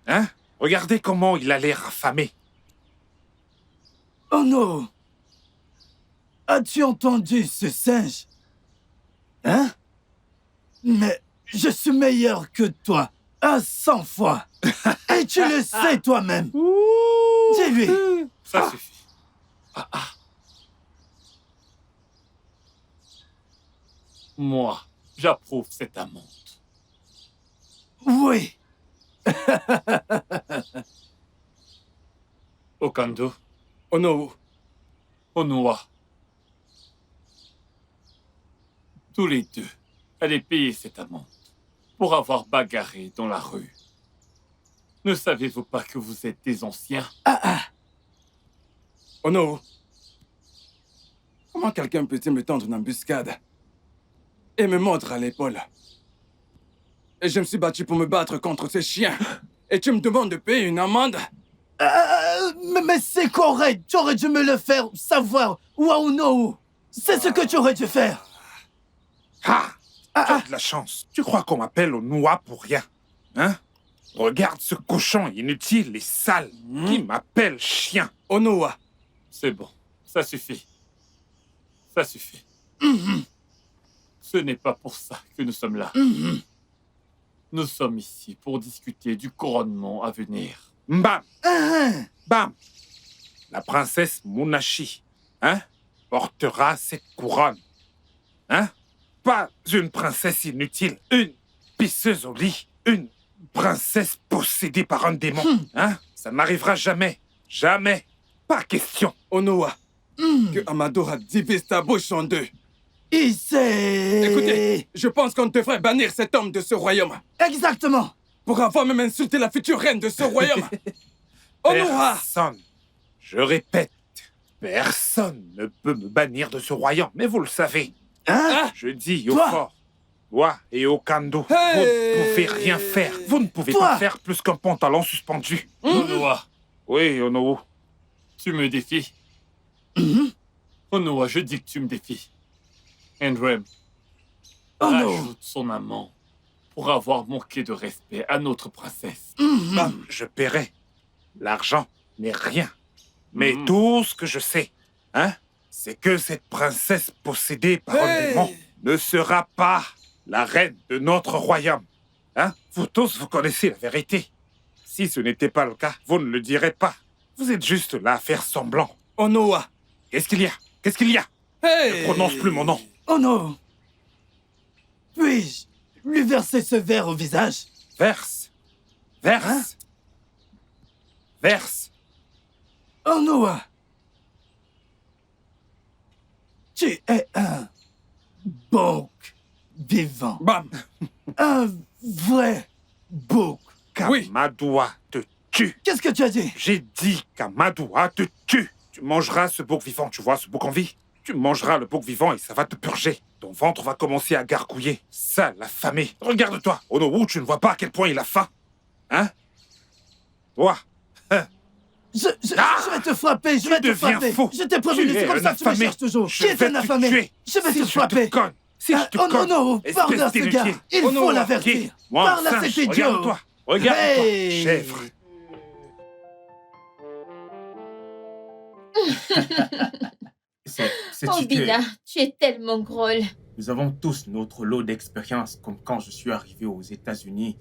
Hein? Regardez comment il a l'air affamé. Oh non! As-tu entendu ce singe? Hein? Mais je suis meilleur que toi, à 100 fois. Et tu le sais toi-même. Dis-lui. Ça suffit. Moi, j'approuve cette amende. Oui. Okando, Onowu. Onoa. Tous les deux, allez payer cette amende pour avoir bagarré dans la rue. Ne savez-vous pas que vous êtes des anciens? Onowu. Comment quelqu'un peut-il me tendre une embuscade et me mordre à l'épaule? Et je me suis battu pour me battre contre ces chiens. Et tu me demandes de payer une amende? Mais c'est correct. Tu aurais dû me le faire savoir. Waounou. C'est ce que tu aurais dû faire. Ah, t'as de la chance. Tu crois qu'on m'appelle Onoa pour rien? Hein? Regarde ce cochon inutile et sale qui m'appelle chien. Onoa. C'est bon, ça suffit. Ça suffit. Ce n'est pas pour ça que nous sommes là. Nous sommes ici pour discuter du couronnement à venir. Bam! Bam! La princesse Munashi, hein, portera cette couronne. Hein? Pas une princesse inutile, une pisseuse au lit, une princesse possédée par un démon. Hein? Ça n'arrivera jamais. Jamais. Pas question. Onoa, que Amadora divise ta bouche en deux. Il sait... Écoutez, je pense qu'on devrait bannir cet homme de ce royaume. Exactement. Pour avoir même insulté la future reine de ce royaume. Onoa! Personne, je répète, personne ne peut me bannir de ce royaume. Mais vous le savez. Hein? Je dis au fort, toi et Okando, vous ne pouvez rien faire. Vous ne pouvez pas faire plus qu'un pantalon suspendu. Onoa. Oui, Onowu. Tu me défies? Onoa, je dis que tu me défies. Endrem ajoute son amant pour avoir manqué de respect à notre princesse. Bam, je paierai. L'argent n'est rien. Mais tout ce que je sais, hein, c'est que cette princesse possédée par un démon ne sera pas la reine de notre royaume. Hein? Vous tous, vous connaissez la vérité. Si ce n'était pas le cas, vous ne le direz pas. Vous êtes juste là à faire semblant. Onoa. Qu'est-ce qu'il y a? Qu'est-ce qu'il y a? Ne prononce plus mon nom. Oh non. Puis-je lui verser ce verre au visage? Verse. Verse. Hein? Verse. Oh Noah. Tu es un bouc vivant. Bam. Un vrai bouc. Kamadoua te tue. Qu'est-ce que tu as dit? J'ai dit qu'Amadoua te tue. Tu mangeras ce bouc vivant, tu vois, ce bouc en vie. Tu mangeras le bouc vivant et ça va te purger. Ton ventre va commencer à gargouiller. Sale, affamé. Regarde-toi. Onowu, tu ne vois pas à quel point il a faim? Hein? Toi. Je vais te frapper, je vais te frapper. Fou. Je t'ai prévenu, c'est comme ça que tu me cherches toujours. Qui est un affamé? Je vais te frapper. Si je te oh cogne, non, non, parle à ce gars. Il faut l'avertir. Parle à cet idiot. Regarde-toi. Regarde-toi, chèvre. Oh Bina, tu es tellement drôle. Nous avons tous notre lot d'expériences, comme quand je suis arrivé aux États-Unis.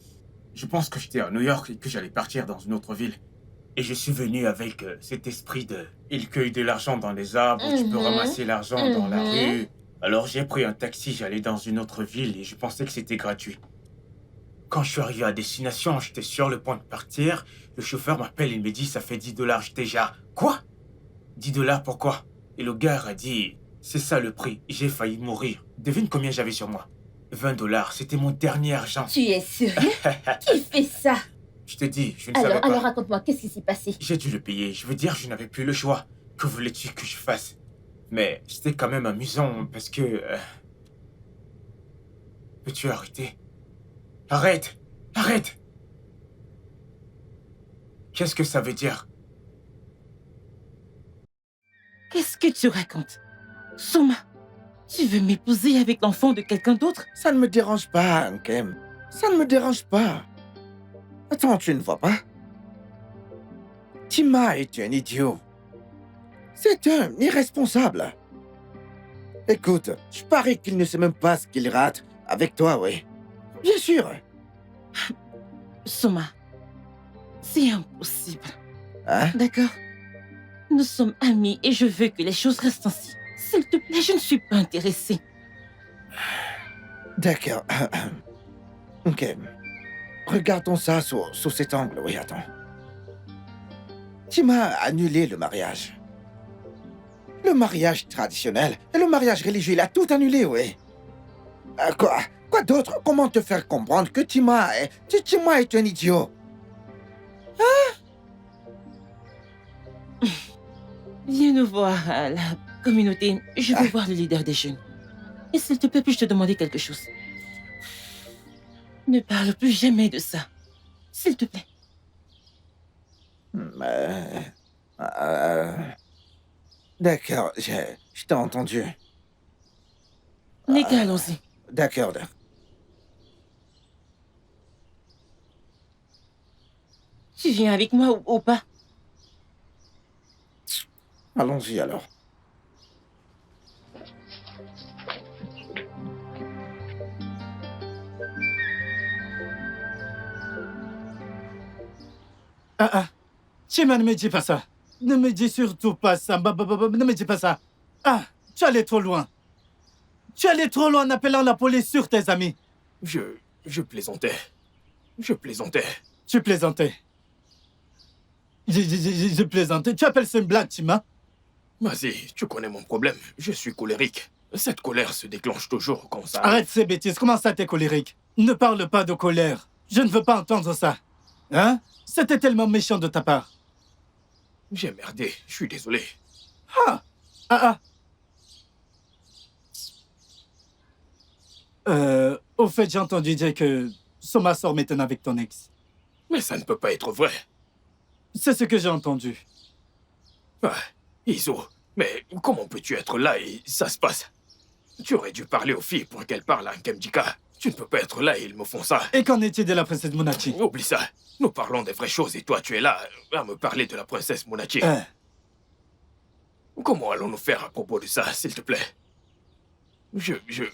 Je pense que j'étais à New York et que j'allais partir dans une autre ville. Et je suis venu avec cet esprit de... Il cueille de l'argent dans les arbres, tu peux ramasser l'argent dans la rue. Alors j'ai pris un taxi, j'allais dans une autre ville et je pensais que c'était gratuit. Quand je suis arrivé à destination, j'étais sur le point de partir. Le chauffeur m'appelle et me dit « ça fait $10 ». J'étais déjà « Quoi ? $10 pourquoi ?» Et le gars a dit « c'est ça le prix, j'ai failli mourir ». Devine combien j'avais sur moi? $20, c'était mon dernier argent. Tu es sérieux? Qui fait ça? Je te dis, je ne savais pas. Alors raconte-moi, qu'est-ce qui s'est passé? J'ai dû le payer, je veux dire, je n'avais plus le choix. Que voulais-tu que je fasse? Mais c'était quand même amusant parce que... Peux-tu arrêter? Arrête! Arrête! Qu'est-ce que ça veut dire? Qu'est-ce que tu racontes? Soma, tu veux m'épouser avec l'enfant de quelqu'un d'autre? Ça ne me dérange pas, Nkem. Ça ne me dérange pas. Attends, tu ne vois pas? Tima est un idiot. C'est un irresponsable. Écoute, je parie qu'il ne sait même pas ce qu'il rate. Avec toi, oui. Bien sûr. Soma, c'est impossible. Hein? D'accord? Nous sommes amis et je veux que les choses restent ainsi. S'il te plaît, je ne suis pas intéressée. D'accord. Ok. Regardons ça sous cet angle. Oui, attends. Tima a annulé le mariage. Le mariage traditionnel et le mariage religieux, il a tout annulé, oui. Quoi d'autre? Comment te faire comprendre que Tima est un idiot? Viens nous voir à la communauté. Je veux voir le leader des jeunes. Et s'il te plaît, puis-je te demander quelque chose? Ne parle plus jamais de ça. S'il te plaît. D'accord, je t'ai entendu. Nika, allons-y. D'accord. Tu viens avec moi ou pas? Allons-y alors. Chima, ne me dis pas ça. Ne me dis surtout pas ça. Ne me dis pas ça. Tu allais trop loin. Tu allais trop loin en appelant la police sur tes amis. Je plaisantais. Je plaisantais. Tu plaisantais. Je plaisantais. Tu appelles ça une blague, Chima? Vas-y, tu connais mon problème. Je suis colérique. Cette colère se déclenche toujours quand ça... Arrête ces bêtises. Comment ça, t'es colérique? Ne parle pas de colère. Je ne veux pas entendre ça. Hein? C'était tellement méchant de ta part. J'ai merdé. Je suis désolé. Au fait, j'ai entendu dire que Soma sort maintenant avec ton ex. Mais ça ne peut pas être vrai. C'est ce que j'ai entendu. Iso, mais comment peux-tu être là et ça se passe? Tu aurais dû parler aux filles pour qu'elles parlent à Nkemjika. Tu ne peux pas être là et ils me font ça. Et qu'en est-il de la princesse Munachi? Oublie ça. Nous parlons des vraies choses et toi, tu es là à me parler de la princesse Munachi. Comment allons-nous faire à propos de ça, s'il te plaît?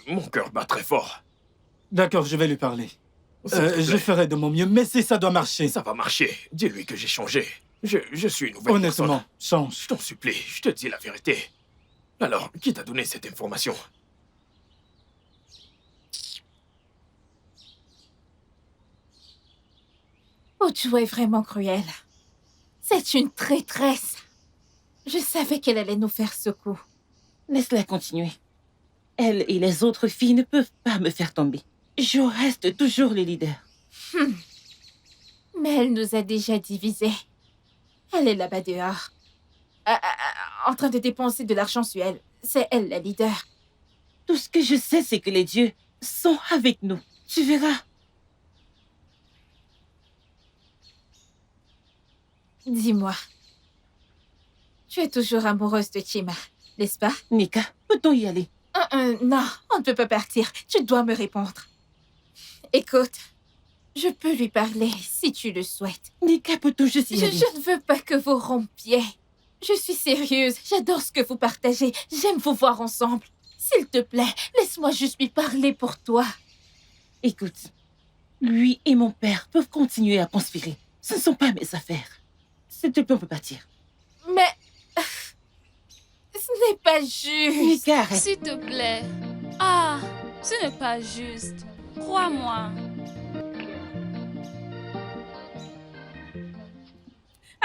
Mon cœur bat très fort. D'accord, je vais lui parler. Je ferai de mon mieux, mais si ça doit marcher... Ça va marcher. Dis-lui que j'ai changé. Je suis une nouvelle personne. Honnêtement, change. Je t'en supplie, je te dis la vérité. Alors, qui t'a donné cette information? Ojo est vraiment cruelle. C'est une traîtresse. Je savais qu'elle allait nous faire ce coup. Laisse-la continuer. Elle et les autres filles ne peuvent pas me faire tomber. Je reste toujours le leader. Mais elle nous a déjà divisés. Elle est là-bas dehors. En train de dépenser de l'argent sur elle. C'est elle la leader. Tout ce que je sais, c'est que les dieux sont avec nous. Tu verras. Dis-moi. Tu es toujours amoureuse de Chima, n'est-ce pas? Nika, peut-on y aller? Non, on ne peut pas partir. Tu dois me répondre. Écoute, je peux lui parler si tu le souhaites. Nika, peut-on juste y aller? Je ne veux pas que vous rompiez. Je suis sérieuse. J'adore ce que vous partagez. J'aime vous voir ensemble. S'il te plaît, laisse-moi juste lui parler pour toi. Écoute, lui et mon père peuvent continuer à conspirer. Ce ne sont pas mes affaires. S'il te plaît, on peut partir. Mais... ce n'est pas juste. Nika, arrête. S'il te plaît. Ce n'est pas juste. Crois-moi.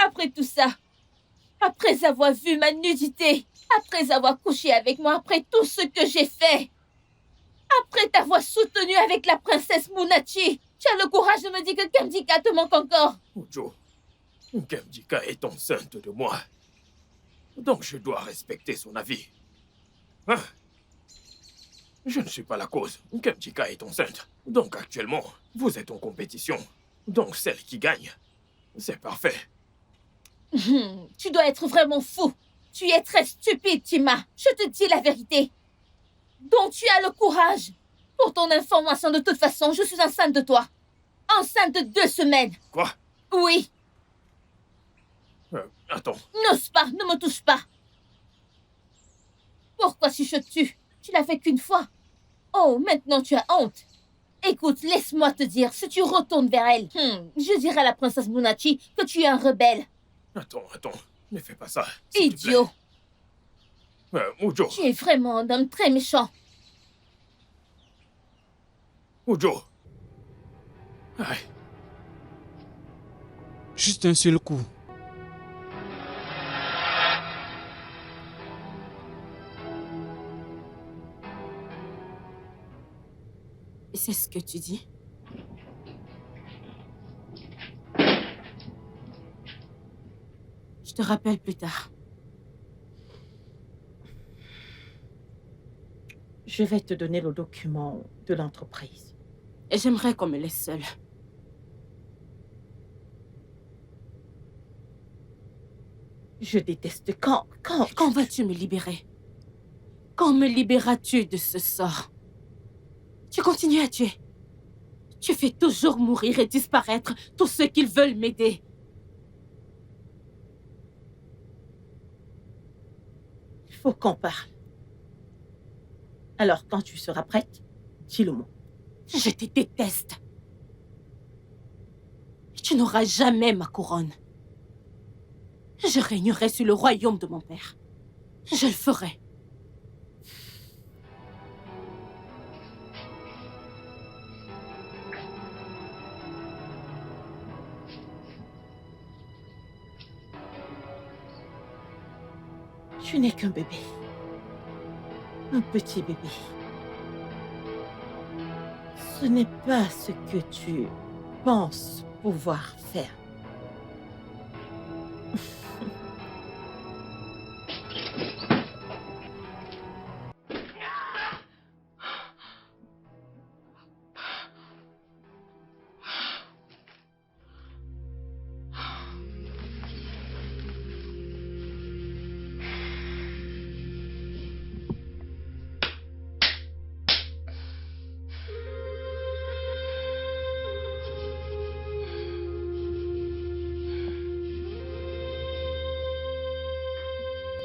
Après tout ça, après avoir vu ma nudité, après avoir couché avec moi, après tout ce que j'ai fait, après t'avoir soutenu avec la princesse Munachi, tu as le courage de me dire que Nkemjika te manque encore. Ojo, Nkemjika est enceinte de moi. Donc je dois respecter son avis. Je ne suis pas la cause. Nkemjika est enceinte. Donc actuellement, vous êtes en compétition. Donc celle qui gagne, c'est parfait. Tu dois être vraiment fou. Tu es très stupide, Tima. Je te dis la vérité. Donc tu as le courage. Pour ton information, de toute façon, je suis enceinte de toi. Enceinte de 2 semaines. Quoi? Oui. Attends. N'ose pas, ne me touche pas. Pourquoi chuchotes-tu? Tu l'as fait qu'une fois. Oh, maintenant tu as honte. Écoute, laisse-moi te dire, si tu retournes vers elle, je dirai à la princesse Munachi que tu es un rebelle. Attends, ne fais pas ça. Idiot. Ujo. Tu es vraiment un homme très méchant. Ujo. Juste un seul coup. C'est ce que tu dis? Je te rappelle plus tard. Je vais te donner le document de l'entreprise. Et j'aimerais qu'on me laisse seule. Je déteste quand... Quand vas-tu me libérer? Quand me libéras-tu de ce sort? Tu continues à tuer. Tu fais toujours mourir et disparaître tous ceux qui veulent m'aider. Il faut qu'on parle. Alors, quand tu seras prête, dis le mot. Je te déteste. Tu n'auras jamais ma couronne. Je régnerai sur le royaume de mon père. Je le ferai. Tu n'es qu'un bébé. Un petit bébé. Ce n'est pas ce que tu penses pouvoir faire.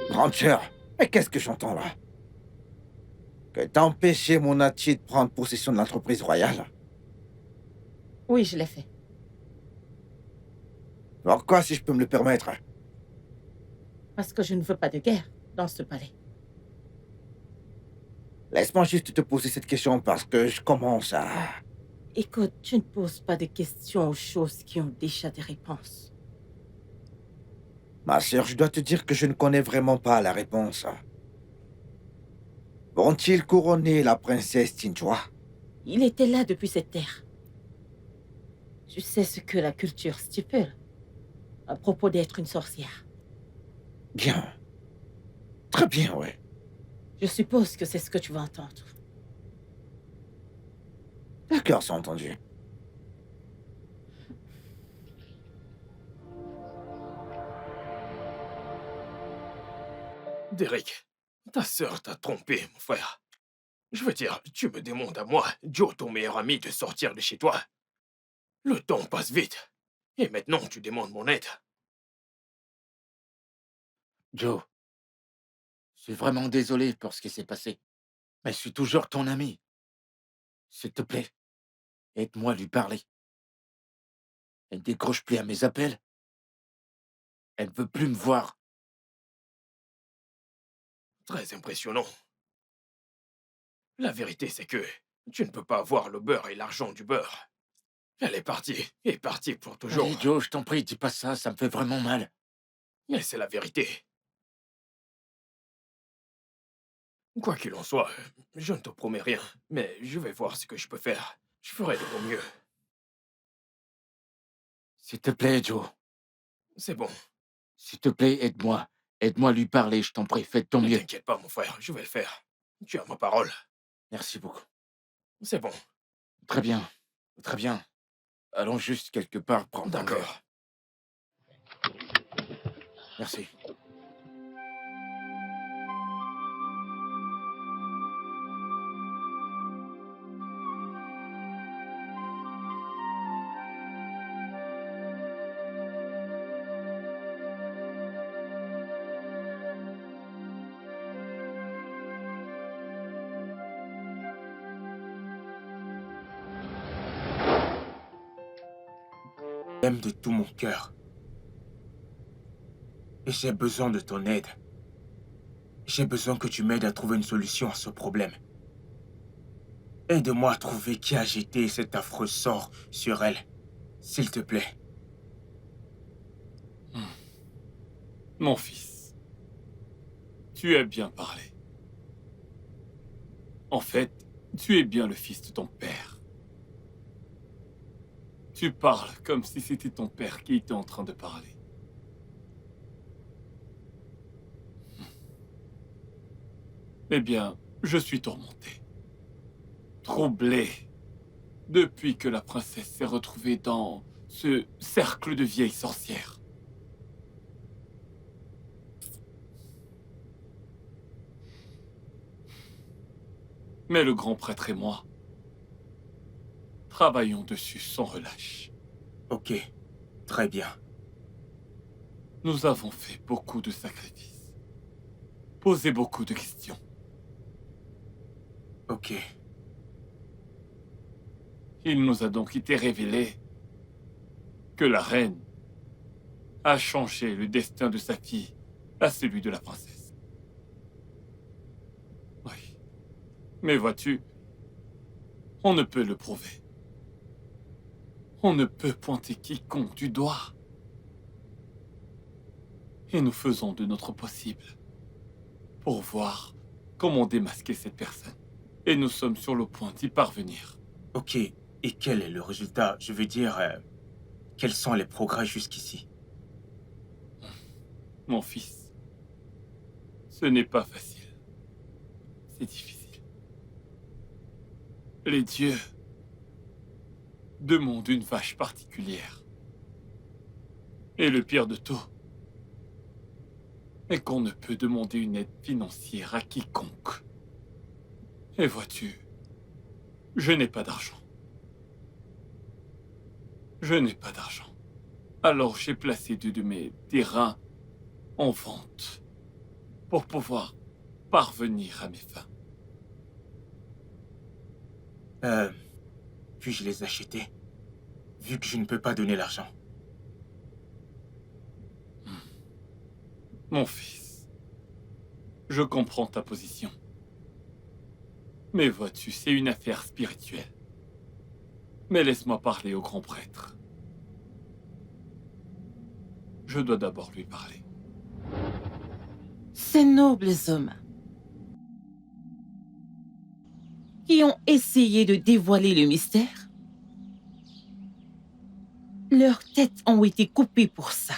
Grande sœur, mais qu'est-ce que j'entends là? Que t'as empêché Munachi de prendre possession de l'entreprise royale? Oui, je l'ai fait. Pourquoi, si je peux me le permettre? Parce que je ne veux pas de guerre dans ce palais. Laisse-moi juste te poser cette question parce que je commence à... Écoute, tu ne poses pas de questions aux choses qui ont déjà des réponses. Ma sœur, je dois te dire que je ne connais vraiment pas la réponse. Vont-ils couronner la princesse Tinjua? Il était là depuis cette terre. Tu sais ce que la culture stipule à propos d'être une sorcière. Bien. Très bien, ouais. Je suppose que c'est ce que tu vas entendre. D'accord, c'est entendu. Derek, ta sœur t'a trompé, mon frère. Je veux dire, tu me demandes à moi, Joe, ton meilleur ami, de sortir de chez toi. Le temps passe vite. Et maintenant, tu demandes mon aide. Joe, je suis vraiment désolé pour ce qui s'est passé. Mais je suis toujours ton ami. S'il te plaît, aide-moi à lui parler. Elle ne décroche plus à mes appels. Elle ne veut plus me voir. Très impressionnant. La vérité, c'est que tu ne peux pas avoir le beurre et l'argent du beurre. Elle est partie pour toujours. Allez, Joe, je t'en prie, dis pas ça, ça me fait vraiment mal. Mais c'est la vérité. Quoi qu'il en soit, je ne te promets rien, mais je vais voir ce que je peux faire. Je ferai de mon mieux. S'il te plaît, Joe. C'est bon. S'il te plaît, aide-moi. Aide-moi à lui parler, je t'en prie, fais de ton Ne mieux. t'inquiète pas, mon frère, je vais le faire. Tu as ma parole. Merci beaucoup. C'est bon. Très bien, très bien. Allons juste quelque part prendre un D'accord. verre. Merci. t'aime de tout mon cœur. Et j'ai besoin de ton aide. J'ai besoin que tu m'aides à trouver une solution à ce problème. Aide-moi à trouver qui a jeté cet affreux sort sur elle, s'il te plaît. Mon fils, tu as bien parlé. En fait, tu es bien le fils de ton père. Tu parles comme si c'était ton père qui était en train de parler. Eh bien, je suis tourmenté, troublé, depuis que la princesse s'est retrouvée dans ce cercle de vieilles sorcières. Mais le grand prêtre et moi travaillons dessus sans relâche. Ok, très bien. Nous avons fait beaucoup de sacrifices, posé beaucoup de questions. Ok. Il nous a donc été révélé que la reine a changé le destin de sa fille à celui de la princesse. Oui. Mais vois-tu, on ne peut le prouver. On ne peut pointer quiconque du doigt. Et nous faisons de notre possible pour voir comment démasquer cette personne. Et nous sommes sur le point d'y parvenir. Ok, et quel est le résultat? Je veux dire, quels sont les progrès jusqu'ici? Mon fils, ce n'est pas facile. C'est difficile. Les dieux demandent une vache particulière. Et le pire de tout est qu'on ne peut demander une aide financière à quiconque. Et vois-tu, je n'ai pas d'argent. Je n'ai pas d'argent. Alors j'ai placé 2 de mes terrains en vente pour pouvoir parvenir à mes fins. Puis-je les acheter, vu que je ne peux pas donner l'argent? Mon fils, je comprends ta position. Mais vois-tu, c'est une affaire spirituelle. Mais laisse-moi parler au grand prêtre. Je dois d'abord lui parler. Ces nobles hommes qui ont essayé de dévoiler le mystère, leurs têtes ont été coupées pour ça.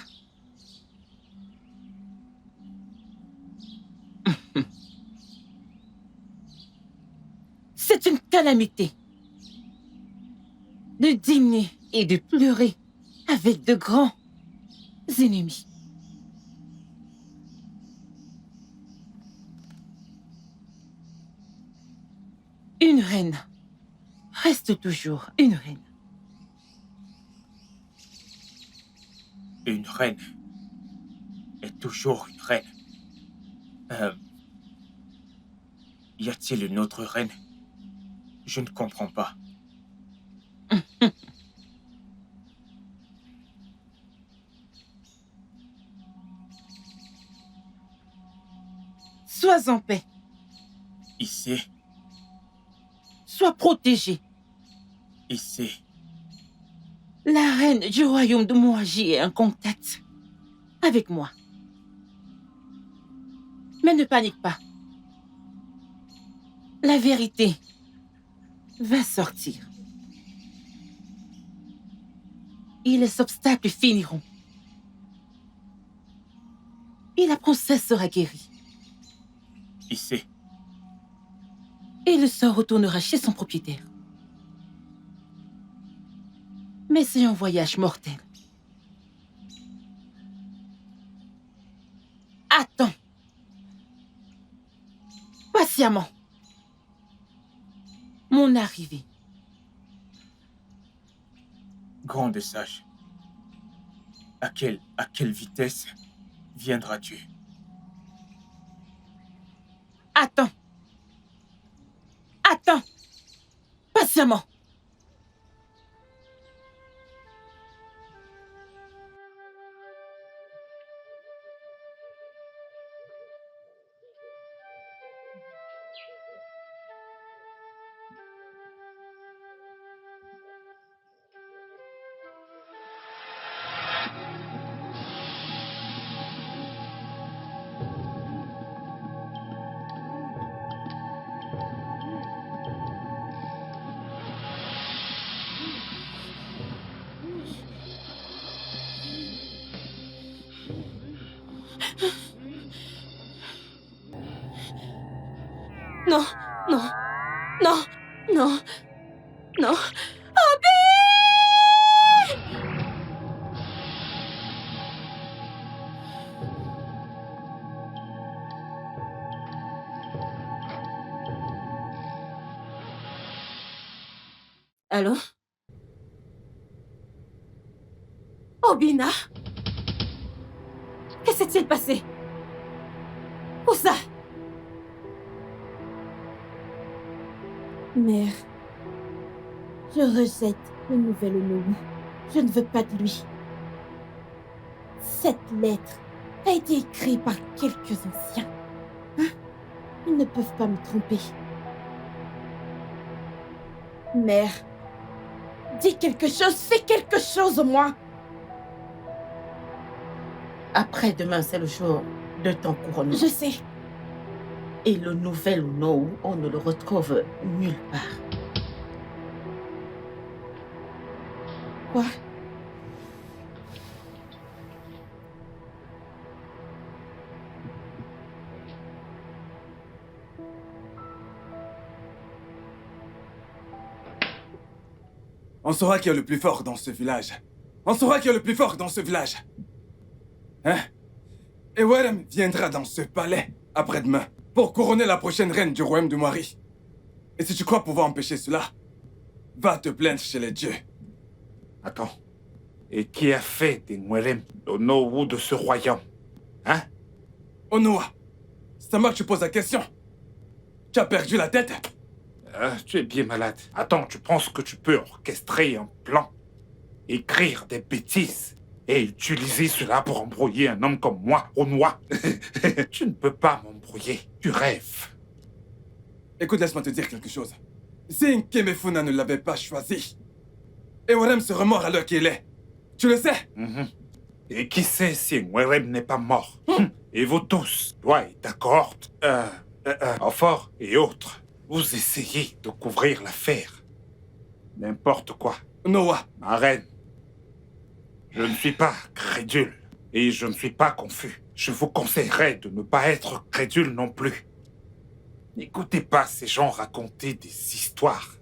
C'est une calamité de dîner et de pleurer avec de grands ennemis. Une reine reste toujours une reine. Une reine est toujours une reine. Y a-t-il une autre reine? Je ne comprends pas. Sois en paix. Ici, Sois protégé. ici. La reine du royaume de Moaji est en contact avec moi. Mais ne panique pas. La vérité va sortir. Et les obstacles finiront. Et la princesse sera guérie. Ici. Et le sort retournera chez son propriétaire. Mais c'est un voyage mortel. Attends. Patiemment. Mon arrivée. Grande sage. À quelle vitesse viendras-tu? Attends. Attends. Patiemment. Non, non, non, non, non. Obi! Allô? Obina? Que s'est-il passé? Où ça? Mère, je rejette le nouvel Onowu. Je ne veux pas de lui. Cette lettre a été écrite par quelques anciens. Hein? Ils ne peuvent pas me tromper. Mère, dis quelque chose, fais quelque chose au moins. Après-demain, c'est le jour de ton couronnement. Je sais. Et le nouvel Onowu, on ne le retrouve nulle part. Quoi? On saura qui est le plus fort dans ce village. On saura qui est le plus fort dans ce village. Hein? Et Warem viendra dans ce palais après-demain pour couronner la prochaine reine du royaume de Moiri. Et si tu crois pouvoir empêcher cela, va te plaindre chez les dieux. Attends. Et qui a fait des Nwelem l'Onowu de ce royaume? Hein? Onoa, c'est à moi que tu poses la question. Tu as perdu la tête? Tu es bien malade. Attends, tu penses que tu peux orchestrer un plan, écrire des bêtises et utiliser cela pour embrouiller un homme comme moi, Onoa? Tu ne peux pas m'embrouiller. Tu rêves. Écoute, laisse-moi te dire quelque chose. Si Nkemefuna ne l'avait pas choisi, et Warem serait mort à l'heure qu'il est, tu le sais? Et qui sait si Warem n'est pas mort? Et vous tous, toi et ta cohorte, Ofor et autres, vous essayez de couvrir l'affaire. N'importe quoi. Noah. Ma reine, je ne suis pas crédule et je ne suis pas confus. Je vous conseillerais de ne pas être crédule non plus. N'écoutez pas ces gens raconter des histoires.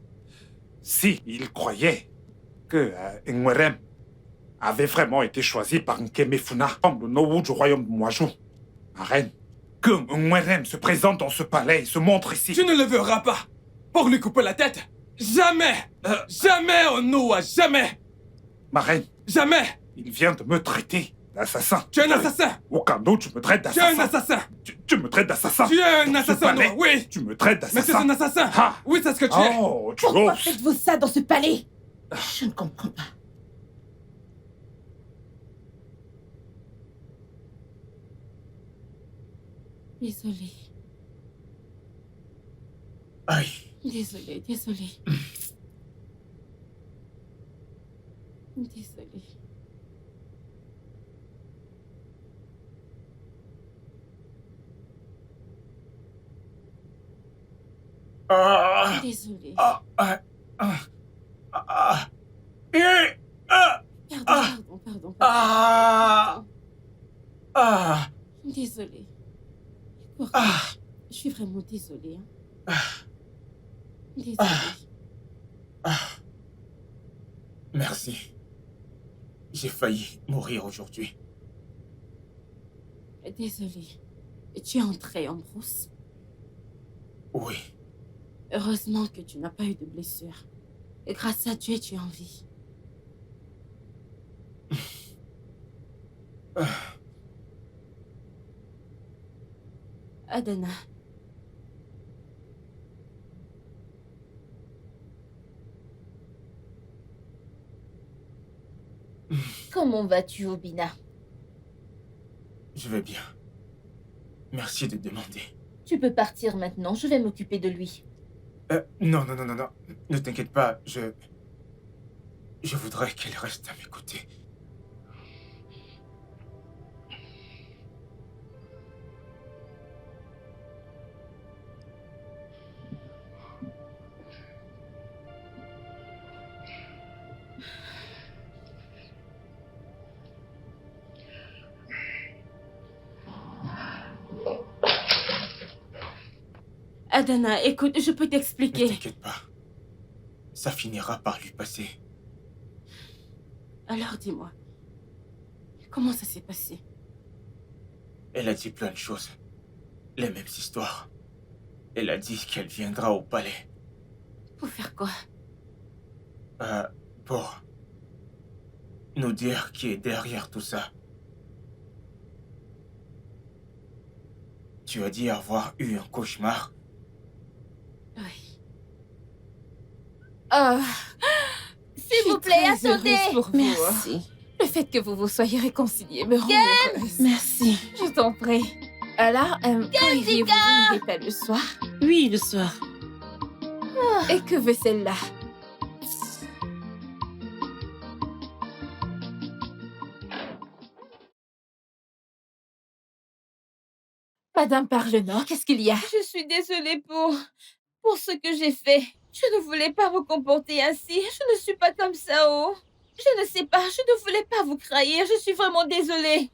Si ils croyaient que Nwelem avait vraiment été choisi par Nkemefuna comme le Nowu du royaume de Mwaju, ma reine, que Nwelem se présente dans ce palais et se montre ici. Tu ne le verras pas pour lui couper la tête. Jamais! Jamais, Onoa, jamais! Ma reine. Jamais! Il vient de me traiter d'assassin. Tu es un assassin! Wakando, tu me traites d'assassin. Tu es un assassin! Tu me traites d'assassin. Tu es un Dans ce assassin, palais, Noah, oui! Tu me traites d'assassin. Mais c'est un assassin! Ah. Oui, c'est ce que tu es! Oh, tu Pourquoi oses. faites-vous ça dans ce palais? Je ne comprends pas. Désolée. Aïe. Désolée. Désolée. Ah. Désolée. Ah. Ah. Ah. Ah. Et. Ah. Pardon. Ah. Ah. Désolée. Écoute, je suis vraiment désolée. Hein. Désolée. Merci. J'ai failli mourir aujourd'hui. Désolée. Tu es entré en brousse. Oui. Heureusement que tu n'as pas eu de blessure. Et grâce à Dieu, tu es en vie. Adana. Comment vas-tu, Obina? Je vais bien. Merci de demander. Tu peux partir maintenant, je vais m'occuper de lui. Non. Ne t'inquiète pas, je voudrais qu'elle reste à mes côtés. Adana, écoute, je peux Ne t'expliquer. t'inquiète pas. Ça finira par lui passer. Alors dis-moi, comment ça s'est passé? Elle a dit plein de choses. Les mêmes histoires. Elle a dit qu'elle viendra au palais. Pour faire quoi? Pour nous dire qui est derrière tout ça. Tu as dit avoir eu un cauchemar. Oui. Oh. S'il vous plaît, très attendez. heureuse pour vous. Merci. Le fait que vous vous soyez réconciliés me rend Ken! heureuse. Merci. Je t'en prie. Alors, quand iriez-vous? Vous n'irez pas le soir? Oui, le soir. Et que veut celle-là? Madame Parlenor, qu'est-ce qu'il y a? Je suis désolée pour ce que j'ai fait. Je ne voulais pas me comporter ainsi. Je ne suis pas comme ça, oh. Je ne sais pas, je ne voulais pas vous trahir. Je suis vraiment désolée.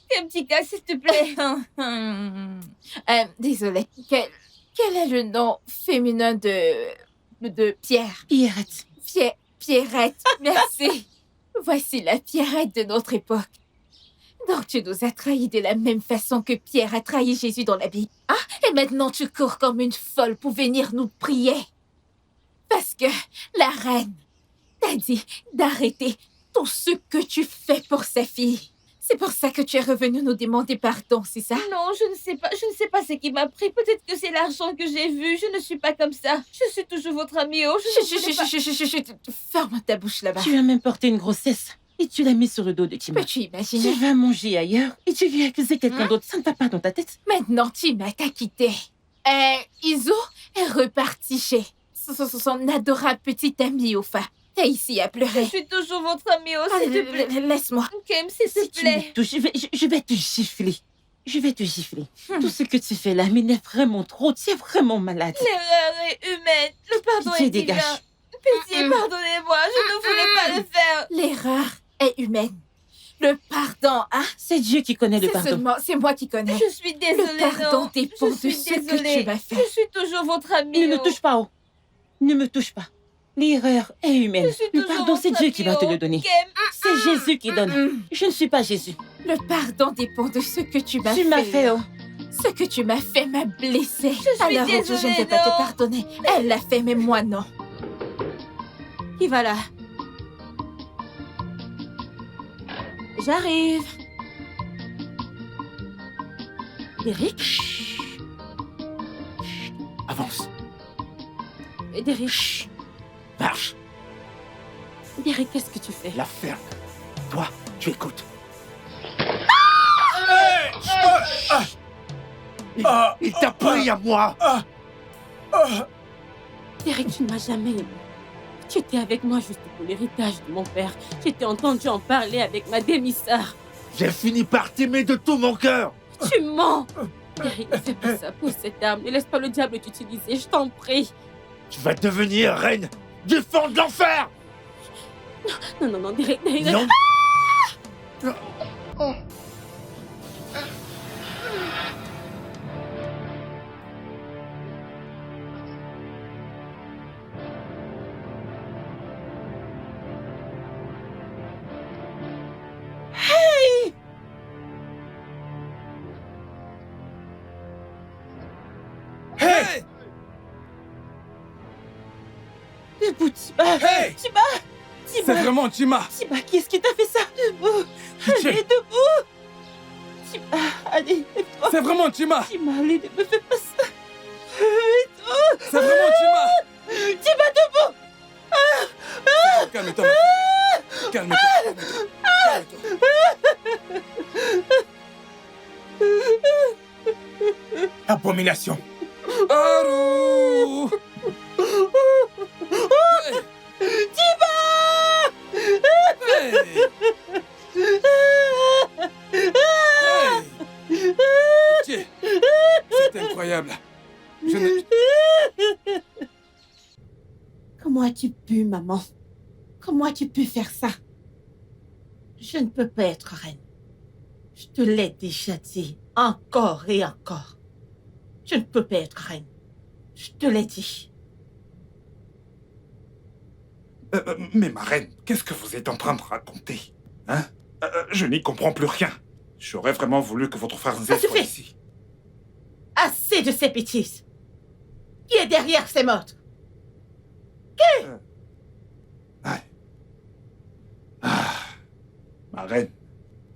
Kemtika, s'il te plaît. Désolée. Quel est le nom féminin de Pierre? Pierrette. Pierrette, merci. Voici la Pierrette de notre époque. Donc tu nous as trahis de la même façon que Pierre a trahi Jésus dans la Bible. Ah, et maintenant tu cours comme une folle pour venir nous prier. Parce que la reine t'a dit d'arrêter tout ce que tu fais pour sa fille. C'est pour ça que tu es revenu nous demander pardon, c'est ça? Non, je ne sais pas ce qui m'a pris. Peut-être que c'est l'argent que j'ai vu. Je ne suis pas comme ça. Je suis toujours votre amie, oh. Chut, ferme ta bouche là-bas. Tu as même porté une grossesse et tu l'as mis sur le dos de Tima. Peux-tu imaginer? Tu vas manger ailleurs et tu viens accuser quelqu'un d'autre. Ça ne va pas dans ta tête. Maintenant, Tima t'a quitté. Iso est reparti chez son adorable petite amie Ofa. T'es ici à pleurer. Je suis toujours votre amie, oh, s'il te plaît. Laisse-moi. Kem, s'il te Si tu me plaît. touches, je vais te gifler. Je vais te gifler. Tout ce que tu fais là m'énerve vraiment trop. Tu es vraiment malade. L'erreur est humaine. Le pardon Pitié, est divin. dégage. Pitié, pardonnez-moi. Je ne voulais pas le faire. L'erreur est humaine. Le pardon, hein? C'est Dieu qui connaît le pardon. C'est moi qui connais. Je suis désolée, Le pardon non. dépend Je de suis ce que désolée. tu m'as fait. Je suis toujours votre amie, Ne me oh. touche pas, oh. Ne me touche pas. L'erreur est humaine. Je suis Le toujours pardon, c'est votre Dieu qui va te amie, le donner. Kem. C'est Jésus qui donne. Je ne suis pas Jésus. Le pardon dépend de ce que tu m'as fait. Tu m'as fait, oh. Ce que tu m'as fait m'a blessée. suis Alors, je ne désolée, vais pas te non. pardonner. Elle l'a fait, mais moi, non. Qui va là? J'arrive. Derek? Avance. Derek? Marche. Derek, qu'est-ce que tu fais? La ferme. Toi, tu écoutes. Il t'a pris à moi. Derek, tu ne m'as jamais aimé. Tu étais avec moi juste pour l'héritage de mon père. Je t'ai entendu en parler avec ma demi-sœur. J'ai fini par t'aimer de tout mon cœur. Tu mens! Derek, ne fais pas ça. Pose cette arme. Ne laisse pas le diable t'utiliser, je t'en prie. Tu vas devenir reine du fond de l'enfer. Non, Derek. Non. Hey! Debout, Tima. Hey! Tima. C'est Tima. vraiment Tima! Tima, qui est-ce qui t'a fait ça? Debout. Pitié. Allez, debout. Tima, allez, lève-toi. C'est vraiment Tima! Tima, allez, ne me fais pas ça. Lève-toi. C'est vraiment Tima! Tima, debout. Calme-toi, ma fille. Calme-toi. Abomination. Haru! Tima. Hey! Hey! Pitié! C'est incroyable. Je ne... Comment as-tu pu, maman? Comment as-tu pu faire ça? Je ne peux pas être reine. Je te l'ai déjà dit encore et encore. Tu ne peux pas être reine. Je te l'ai dit. Mais ma reine, qu'est-ce que vous êtes en train de raconter? Hein? Je n'y comprends plus rien. J'aurais vraiment voulu que votre frère Nzé soit ici. Assez de ces bêtises. Qui est derrière ces meurtres? Qui? Ma reine,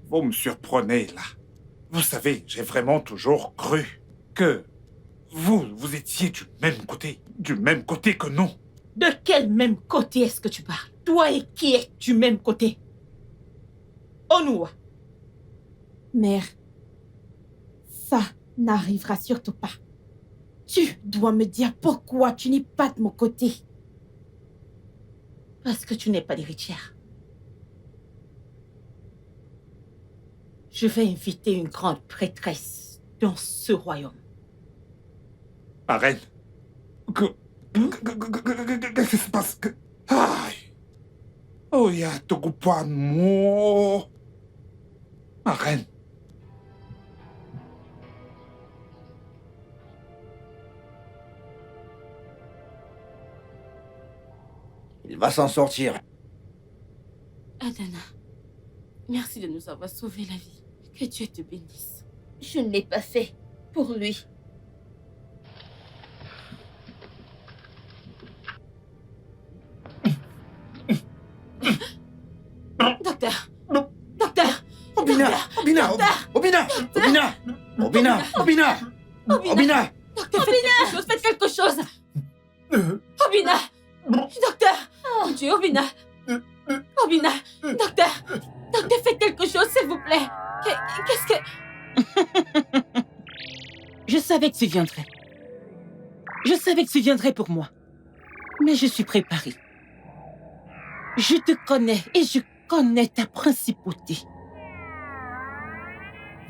vous me surprenez là. Vous savez, j'ai vraiment toujours cru que vous étiez du même côté que nous. De quel même côté est-ce que tu parles? Toi et qui est du même côté? Onua. Mère, ça n'arrivera surtout pas. Tu dois me dire pourquoi tu n'es pas de mon côté. Parce que tu n'es pas l'héritière. Je vais inviter une grande prêtresse dans ce royaume. Ma reine, qu'est-ce qui se passe? Aïe! Oh, il y a tout coupon, moi. Ma reine. Il va s'en sortir. Adana, merci de nous avoir sauvé la vie. Que Dieu te bénisse. Je ne l'ai pas fait pour lui. Docteur! Docteur! Obina! Obina! Obina! Obina! Obina! Obina! Obina! Docteur, faites quelque chose! Obina! Docteur! Mon Dieu, Obina! Obina! Docteur! Docteur, faites quelque chose, s'il vous plaît! Qu'est-ce que... Je savais que tu viendrais. Je savais que tu viendrais pour moi. Mais je suis préparée. Je te connais et je connais ta principauté.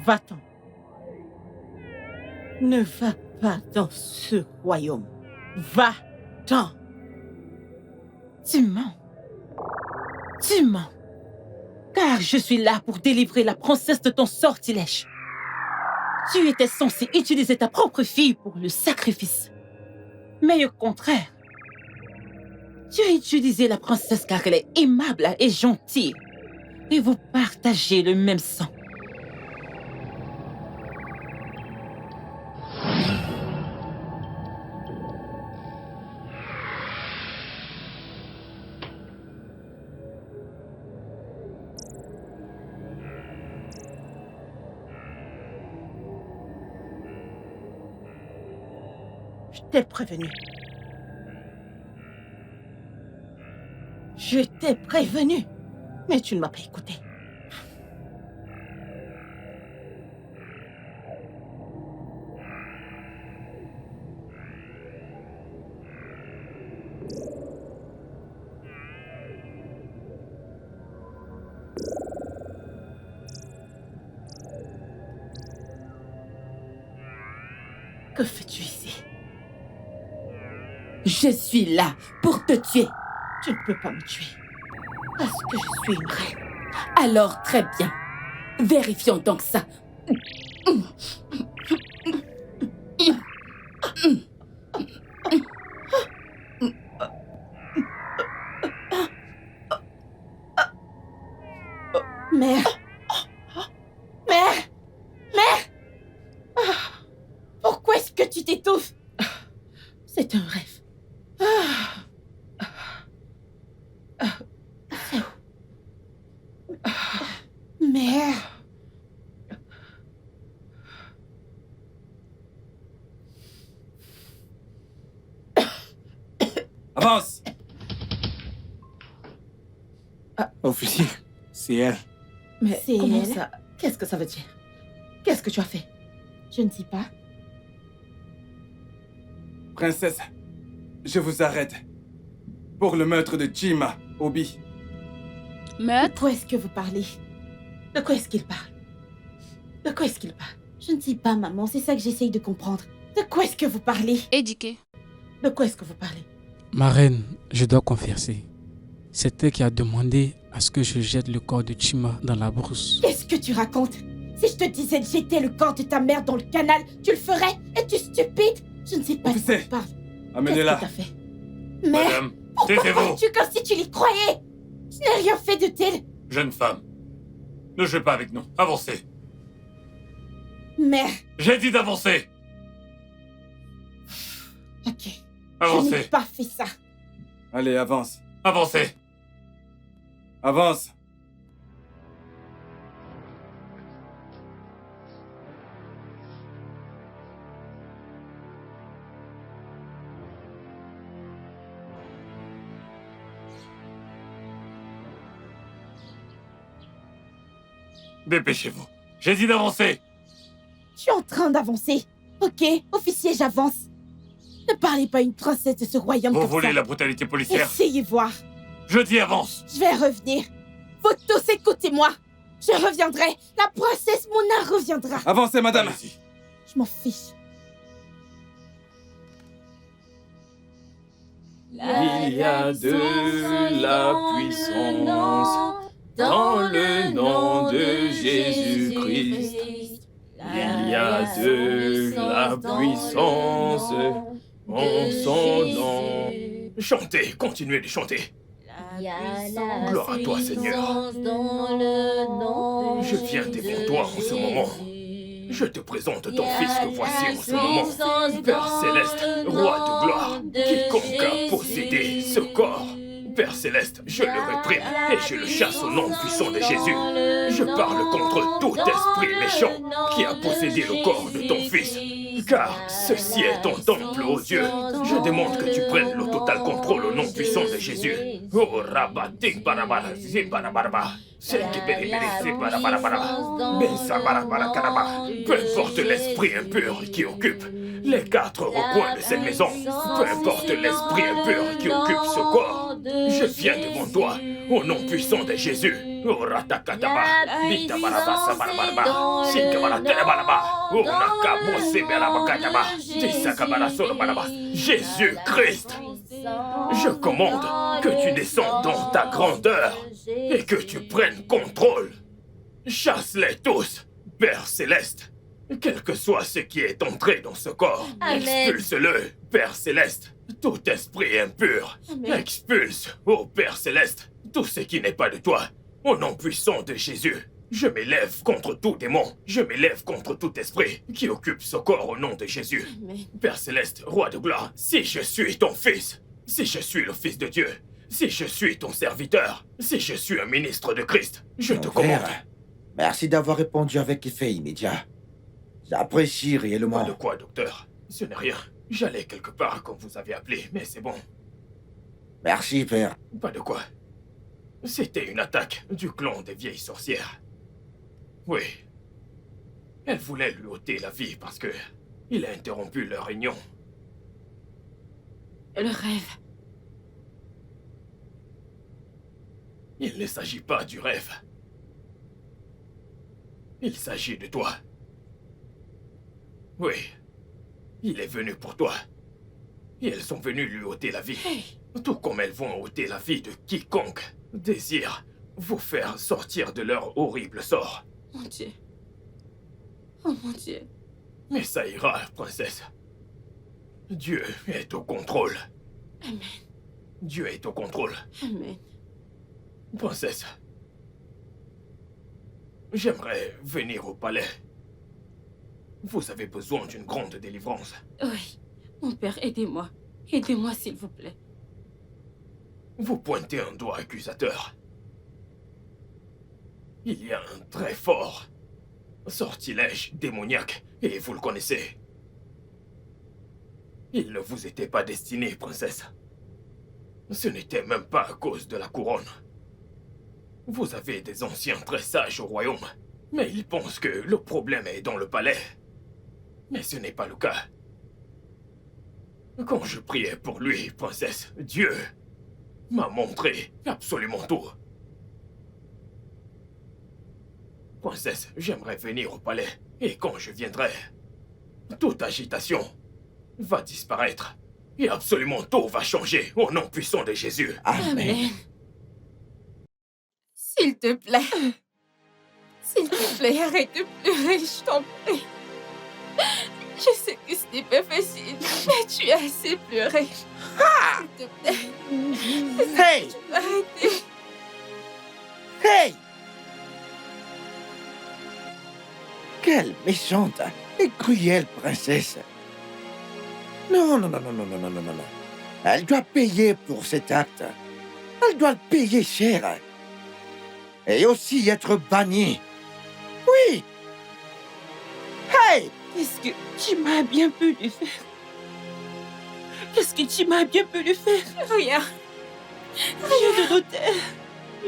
Va-t'en. Ne va pas dans ce royaume. Va-t'en. Tu mens. Tu mens. Car je suis là pour délivrer la princesse de ton sortilège. Tu étais censé utiliser ta propre fille pour le sacrifice. Mais au contraire, tu as utilisé la princesse car elle est aimable et gentille. Et vous partagez le même sang. Je t'ai prévenu. Je t'ai prévenu. Mais tu ne m'as pas écouté. Que fais-tu ici? Je suis là pour te tuer. Tu ne peux pas me tuer. Parce que je suis une reine. Alors, très bien. Vérifions donc ça. Mère! Mère! Mère! Pourquoi est-ce que tu t'étouffes? C'est un rêve. Mère! Avance! Officier, c'est elle. Mais C'est comment elle? ça? Qu'est-ce que ça veut dire? Qu'est-ce que tu as fait? Je ne sais pas. Princesse, je vous arrête. Pour le meurtre de Chima, Obi. De quoi est-ce que vous parlez? De quoi est-ce qu'il parle? De quoi est-ce qu'il parle? Je ne sais pas, maman. C'est ça que j'essaye de comprendre. De quoi est-ce que vous parlez? Éduqué. De quoi est-ce que vous parlez? Ma reine, je dois confesser. C'est elle qui a demandé à ce que je jette le corps de Chima dans la brousse. Qu'est-ce que tu racontes? Si je te disais de jeter le corps de ta mère dans le canal, tu le ferais? Es-tu stupide? Je ne sais pas de quoi tu parles. Amenez-la. Qu'est-ce que t'as fait? Mère, Madame, pourquoi taisez-vous. parles-tu comme si tu l'y croyais? Je n'ai rien fait de tel. Jeune femme, ne jouez pas avec nous. Avancez. Mère. J'ai dit d'avancer. Ok. Je Avancez. n'ai pas fait ça. Allez, avance. Avancez. Avance. Dépêchez-vous. J'ai dit d'avancer. Je suis en train d'avancer. Ok, officier, j'avance. Ne parlez pas à une princesse de ce royaume Vous comme voulez ça. la brutalité policière? Essayez voir. Je dis avance. Je vais revenir. Vous tous écoutez-moi. Je reviendrai. La princesse Mona reviendra. Avancez, madame. Je m'en fiche. Il y a de la puissance dans le nom de Jésus-Christ. Il y a de la puissance en son nom. Chantez, continuez de chanter. Gloire à toi, Seigneur. Je viens devant toi en ce moment. Je te présente ton Fils que voici en ce moment. Père Céleste, Roi de gloire, quiconque a possédé ce corps. Père Céleste, je le réprime et je le chasse au nom puissant de Jésus. Je parle contre tout esprit méchant qui a possédé le corps de ton Fils. Car ceci est ton temple, ô Dieu. Je demande que tu prennes le total contrôle au nom puissant de Jésus. Oh Rabatik Barabara, Zibarabaraba, peu importe l'esprit impur qui occupe les quatre recoins de cette maison, peu importe l'esprit impur qui occupe ce corps, je viens devant toi au nom puissant de Jésus. Oh Ratakataba, Bitabaraba, Sabarabaraba, Sikabaraterebaraba, Oh Nakabosebelabakataba, Tisakabarasorabaraba, Jésus-Christ. Je commande que tu descendes dans ta grandeur et que tu prennes contrôle. Chasse-les tous, Père Céleste. Quel que soit ce qui est entré dans ce corps, expulse-le, Père Céleste. Tout esprit impur, expulse, ô Père Céleste, tout ce qui n'est pas de toi. Au nom puissant de Jésus, je m'élève contre tout démon, je m'élève contre tout esprit qui occupe ce corps au nom de Jésus. Père Céleste, Roi de gloire, si je suis ton Fils, si je suis le Fils de Dieu, si je suis ton serviteur, si je suis un ministre de Christ, je te commande. Merci d'avoir répondu avec effet immédiat. J'apprécie réellement. Pas de quoi, docteur. Ce n'est rien. J'allais quelque part quand vous avez appelé, mais c'est bon. Merci, père. Pas de quoi. C'était une attaque du clan des vieilles sorcières. Oui. Elle voulait lui ôter la vie parce que il a interrompu leur réunion. Le rêve. Il ne s'agit pas du rêve. Il s'agit de toi. Oui. Il est venu pour toi. Et elles sont venues lui ôter la vie. Tout comme elles vont ôter la vie de quiconque désire vous faire sortir de leur horrible sort. Mon Dieu. Oh mon Dieu. Mais ça ira, princesse. Dieu est au contrôle. Amen. Dieu est au contrôle. Amen. Princesse, j'aimerais venir au palais. Vous avez besoin d'une grande délivrance. Oui. Mon père, aidez-moi. Aidez-moi, s'il vous plaît. Vous pointez un doigt accusateur. Il y a un très fort sortilège démoniaque, et vous le connaissez. Il ne vous était pas destiné, princesse. Ce n'était même pas à cause de la couronne. Vous avez des anciens très sages au royaume, mais ils pensent que le problème est dans le palais. Mais ce n'est pas le cas. Quand je priais pour lui, princesse, Dieu m'a montré absolument tout. Princesse, j'aimerais venir au palais, et quand je viendrai, toute agitation va disparaître, et absolument tout va changer au nom puissant de Jésus. Amen. S'il te plaît. S'il te plaît, arrête de pleurer, je t'en prie. Je sais que ce n'est pas facile, mais tu as assez pleuré. S'il te plaît. Hey! Tu peux arrêter. Hey! Quelle méchante et cruelle princesse. Non. Elle doit payer pour cet acte. Elle doit le payer cher. Et aussi être bannie. Oui! Hey! Qu'est-ce que tu m'as bien pu lui faire? Qu'est-ce que tu m'as bien pu lui faire? Rien. Dieu de l'autel.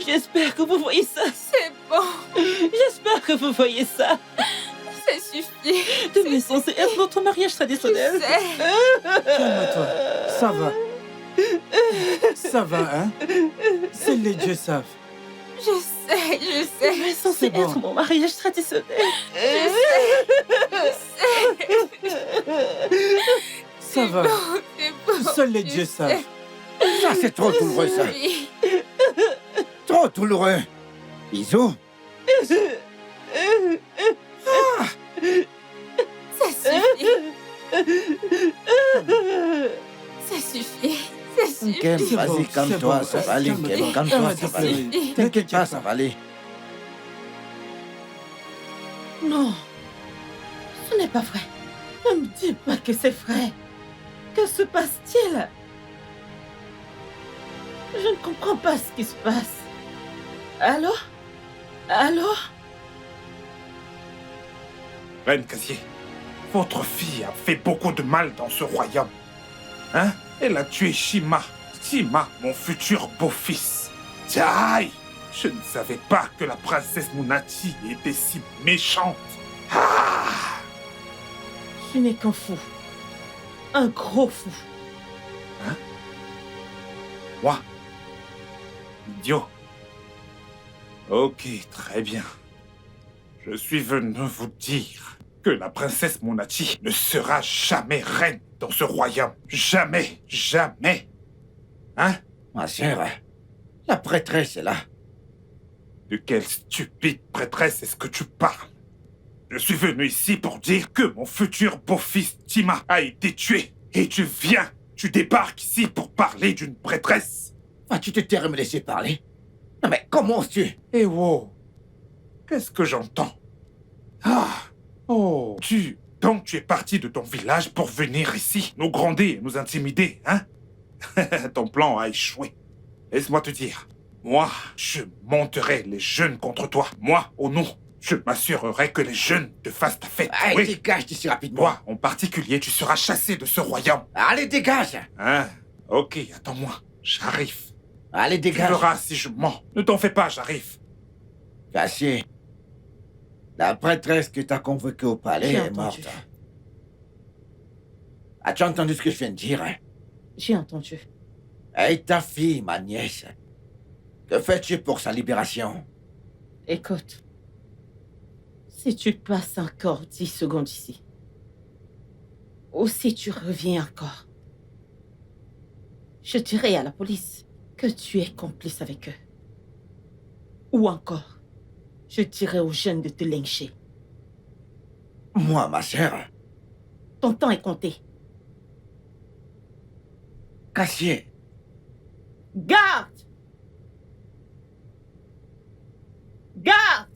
J'espère que vous voyez ça. C'est bon. J'espère que vous voyez ça. Ça suffit. Demain est censé être notre mariage traditionnel. Je sais. Calme-toi. Ça va. Ça va, hein? Seuls les dieux savent. Je sais. Demain est censé être mon mariage traditionnel. Ça va. Seuls les dieux savent. Ça, c'est trop douloureux, ça. Trop douloureux. Bisous. Ça suffit. Ça suffit. Ça suffit. Kem, vas-y, calme-toi, ça va aller. Kem, calme-toi, ça va aller. T'inquiète pas, ça va aller. Non, ce n'est pas vrai. Ne me dis pas que c'est vrai. Que se passe-t-il? Je ne comprends pas ce qui se passe. Allô? Reine Casier, votre fille a fait beaucoup de mal dans ce royaume. Hein? Elle a tué Shima, mon futur beau-fils. Aïe! Je ne savais pas que la princesse Munati était si méchante. Ah! Tu n'es qu'un fou. Un gros fou. Hein? Moi? Idiot. Ok, très bien. Je suis venu vous dire que la princesse Munati ne sera jamais reine dans ce royaume. Jamais. Hein? Ma sœur, la prêtresse est là. De quelle stupide prêtresse est-ce que tu parles? Je suis venu ici pour dire que mon futur beau-fils Tima a été tué. Et tu débarques ici pour parler d'une prêtresse? Vas-tu te taire et me laisser parler? Non mais comment oses-tu? Eh wow! Qu'est-ce que j'entends? Ah! Oh! Donc tu es parti de ton village pour venir ici, nous gronder et nous intimider, hein? Ton plan a échoué. Laisse-moi te dire, moi, je monterai les jeunes contre toi. Moi, au nom, je m'assurerai que les jeunes te fassent ta fête. Allez, dégage d'ici rapidement. Toi, en particulier, tu seras chassé de ce royaume. Allez, dégage! Hein? Ok, attends-moi, j'arrive. Allez, dégage. Tu verras si je mens. Ne t'en fais pas, j'arrive. Cassier, la prêtresse que t'as convoquée au palais est morte. As-tu entendu ce que je viens de dire? J'ai entendu. Et ta fille, ma nièce, que fais-tu pour sa libération? Écoute, si tu passes encore 10 secondes ici, ou si tu reviens encore, je dirai à la police que tu es complice avec eux. Ou encore, je dirai aux jeunes de te lyncher. Moi, ma sœur? Ton temps est compté. Cassier. Garde! Garde!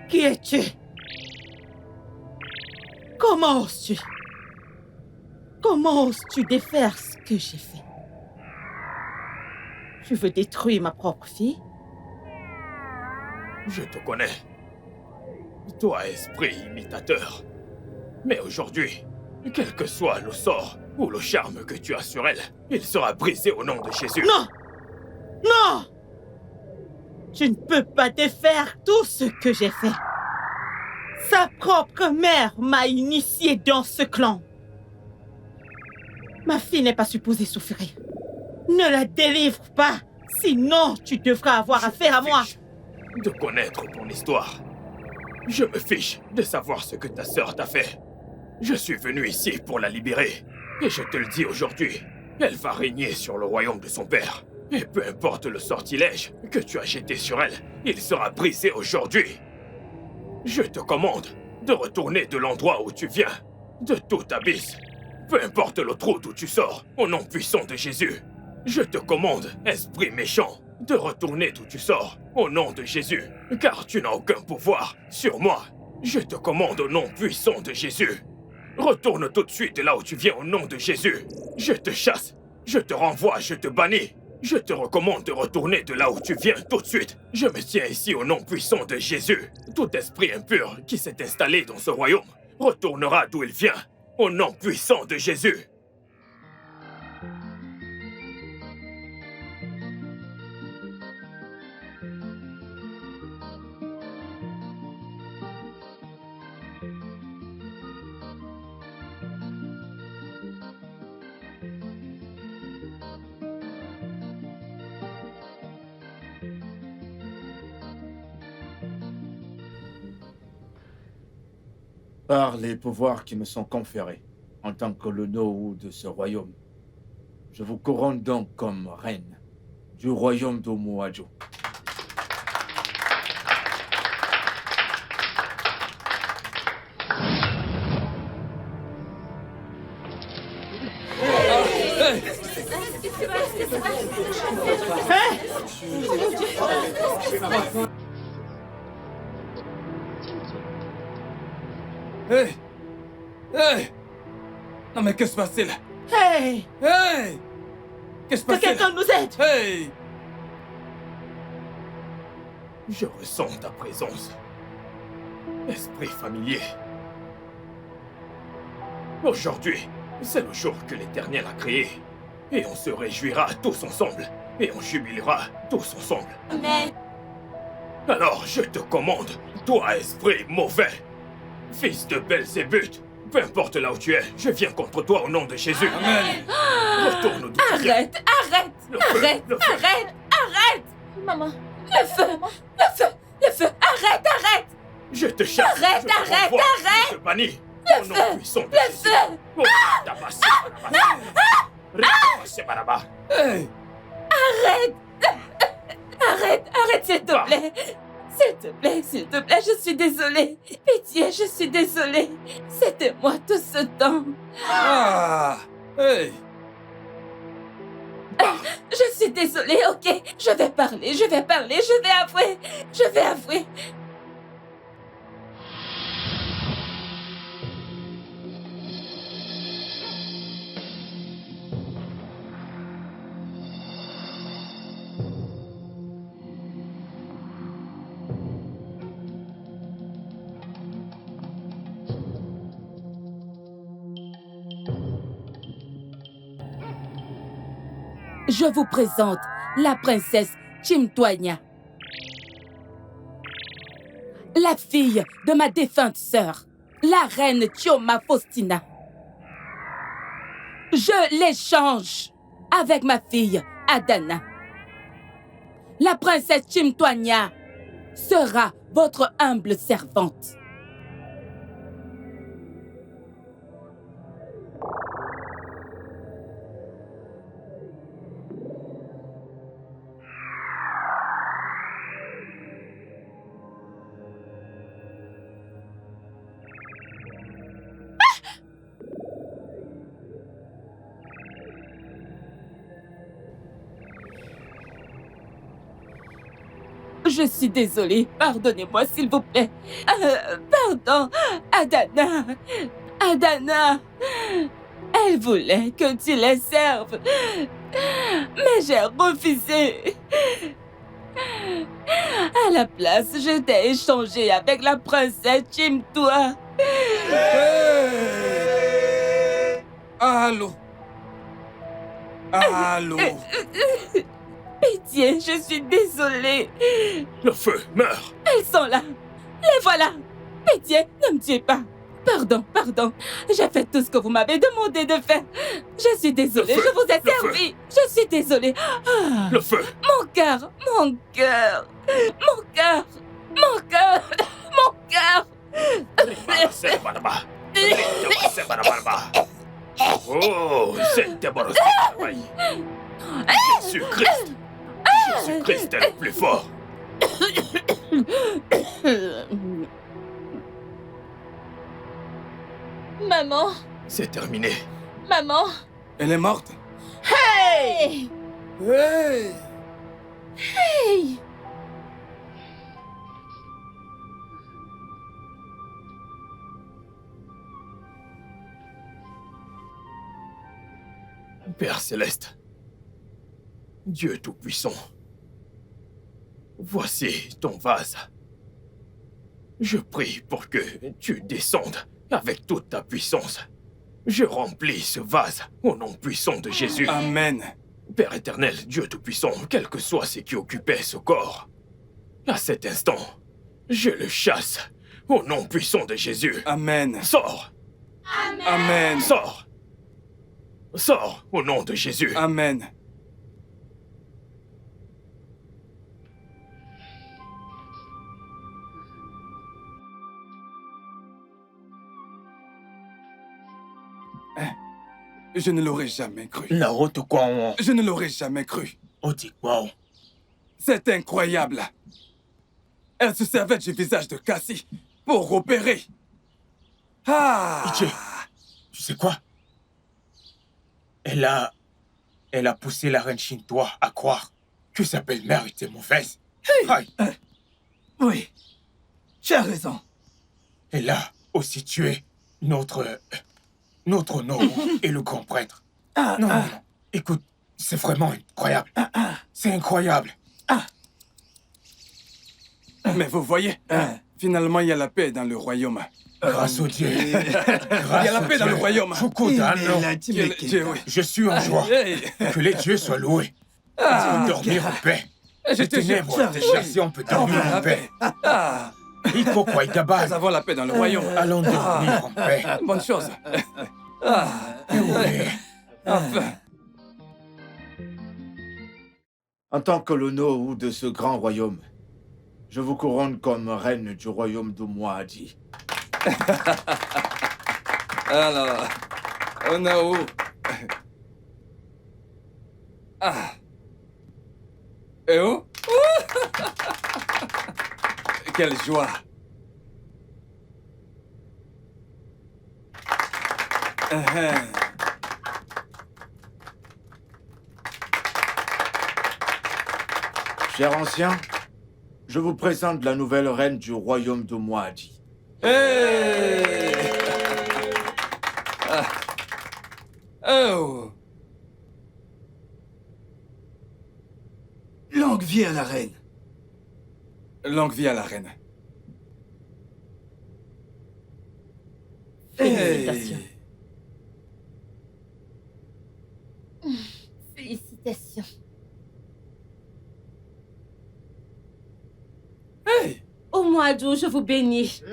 Qui es-tu? Comment oses-tu? Comment oses-tu défaire ce que j'ai fait? Tu veux détruire ma propre fille? Je te connais. Toi, esprit imitateur. Mais aujourd'hui, quel que soit le sort ou le charme que tu as sur elle, il sera brisé au nom de Jésus. Non! Non! Tu ne peux pas défaire tout ce que j'ai fait. Sa propre mère m'a initié dans ce clan. Ma fille n'est pas supposée souffrir. Ne la délivre pas, sinon tu devras avoir affaire à moi. De connaître ton histoire. Je me fiche de savoir ce que ta sœur t'a fait. Je suis venu ici pour la libérer. Et je te le dis aujourd'hui, elle va régner sur le royaume de son père. Et peu importe le sortilège que tu as jeté sur elle, il sera brisé aujourd'hui. Je te commande de retourner de l'endroit où tu viens, de tout abysse. Peu importe le trou d'où tu sors, au nom puissant de Jésus. Je te commande, esprit méchant, de retourner d'où tu sors, au nom de Jésus, car tu n'as aucun pouvoir sur moi. Je te commande au nom puissant de Jésus. Retourne tout de suite là où tu viens au nom de Jésus. Je te chasse, je te renvoie, je te bannis. Je te recommande de retourner de là où tu viens tout de suite. Je me tiens ici au nom puissant de Jésus. Tout esprit impur qui s'est installé dans ce royaume retournera d'où il vient, au nom puissant de Jésus. Par les pouvoirs qui me sont conférés en tant que le Nohou de ce royaume, je vous couronne donc comme reine du royaume d'Omuadjo. Hey! Hey! Non mais que se passe-t-il? Hey! Hey! Que se Que passe-t-il? quelqu'un nous aide! Hey! Je ressens ta présence. Esprit familier. Aujourd'hui, c'est le jour que l'Éternel a créé. Et on se réjouira tous ensemble. Et on jubilera tous ensemble. Amen. Alors je te commande, toi esprit mauvais, fils de Belzébuth, peu importe là où tu es, je viens contre toi au nom de Jésus. Amen. Retourne d'où tu viens. Arrête! Maman, le feu! Arrête! Je te chasse. Arrête, je te arrête, renvoie, arrête. Je te bannis. Le Au nom feu. puissant de Le Jésus. feu. Oh, tabassé, tabassé. Baraba. Hey! Arrête, s'il te plaît! S'il te plaît, je suis désolée. Pitié, je suis désolée. C'était moi tout ce temps. Ah! Hey! Je suis désolée, ok? Je vais parler, je vais avouer. Je vous présente la princesse Chimtwanya, la fille de ma défunte sœur, la reine Chioma Faustina. Je l'échange avec ma fille Adana. La princesse Chimtwanya sera votre humble servante. Je suis désolée, pardonnez-moi s'il vous plaît. Pardon, Adana. Elle voulait que tu les serves. Mais j'ai refusé. À la place, je t'ai échangé avec la princesse Chimtwa. Allô? Allô? Pitié, je suis désolée. Le feu meurt. Elles sont là. Les voilà. Pitié, ne me tuez pas. Pardon, pardon. J'ai fait tout ce que vous m'avez demandé de faire. Je suis désolée, je vous ai servi. Je suis désolée. Ah, le feu. Mon cœur, mon cœur, mon cœur, mon cœur, mon cœur. Oh, c'est débarrassé. Jésus-Christ. Jésus-Christ est le plus fort. Maman. C'est terminé. Maman. Elle est morte? Hey! Hey! Hey! Père Céleste, Dieu Tout-Puissant, voici ton vase. Je prie pour que tu descendes avec toute ta puissance. Je remplis ce vase au nom puissant de Jésus. Amen. Père éternel, Dieu Tout-Puissant, quel que soit ce qui occupait ce corps, à cet instant, je le chasse au nom puissant de Jésus. Amen. Sors. Amen. Amen. Sors. Sors au nom de Jésus. Amen. Je ne l'aurais jamais cru. La route quoi on... Je ne l'aurais jamais cru. On dit quoi? C'est incroyable. Elle se servait du visage de Cassie pour opérer. Ah! Ichi, tu sais quoi? Elle a poussé la reine Shintoa à croire que sa belle-mère était mauvaise. Hey. Oui, tu as raison. Elle a aussi tué notre Nobu et le grand prêtre. Non. Écoute, c'est vraiment incroyable. C'est incroyable. Mais vous voyez, finalement, il y a la paix dans le royaume. Grâce au Dieu. Il y a la paix dans le royaume. Je suis en joie. Que les dieux soient loués. On peut dormir en paix. Les ténèbres ont été chassées, on peut dormir en paix. Nous avons la paix dans le royaume. Allons dormir en paix. Bonne chose. Enfin. En tant que l'Ono de ce grand royaume, je vous couronne comme reine du royaume de Moadi. Alors, Onao. Et où? Quelle joie. Chers anciens, je vous présente la nouvelle reine du royaume de Moadi. Hey! Oh! Longue vie à la reine. Longue vie à la reine. Félicitations. Félicitations. Hey! Au mois d'août, je vous bénis.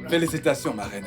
Félicitations, ma reine.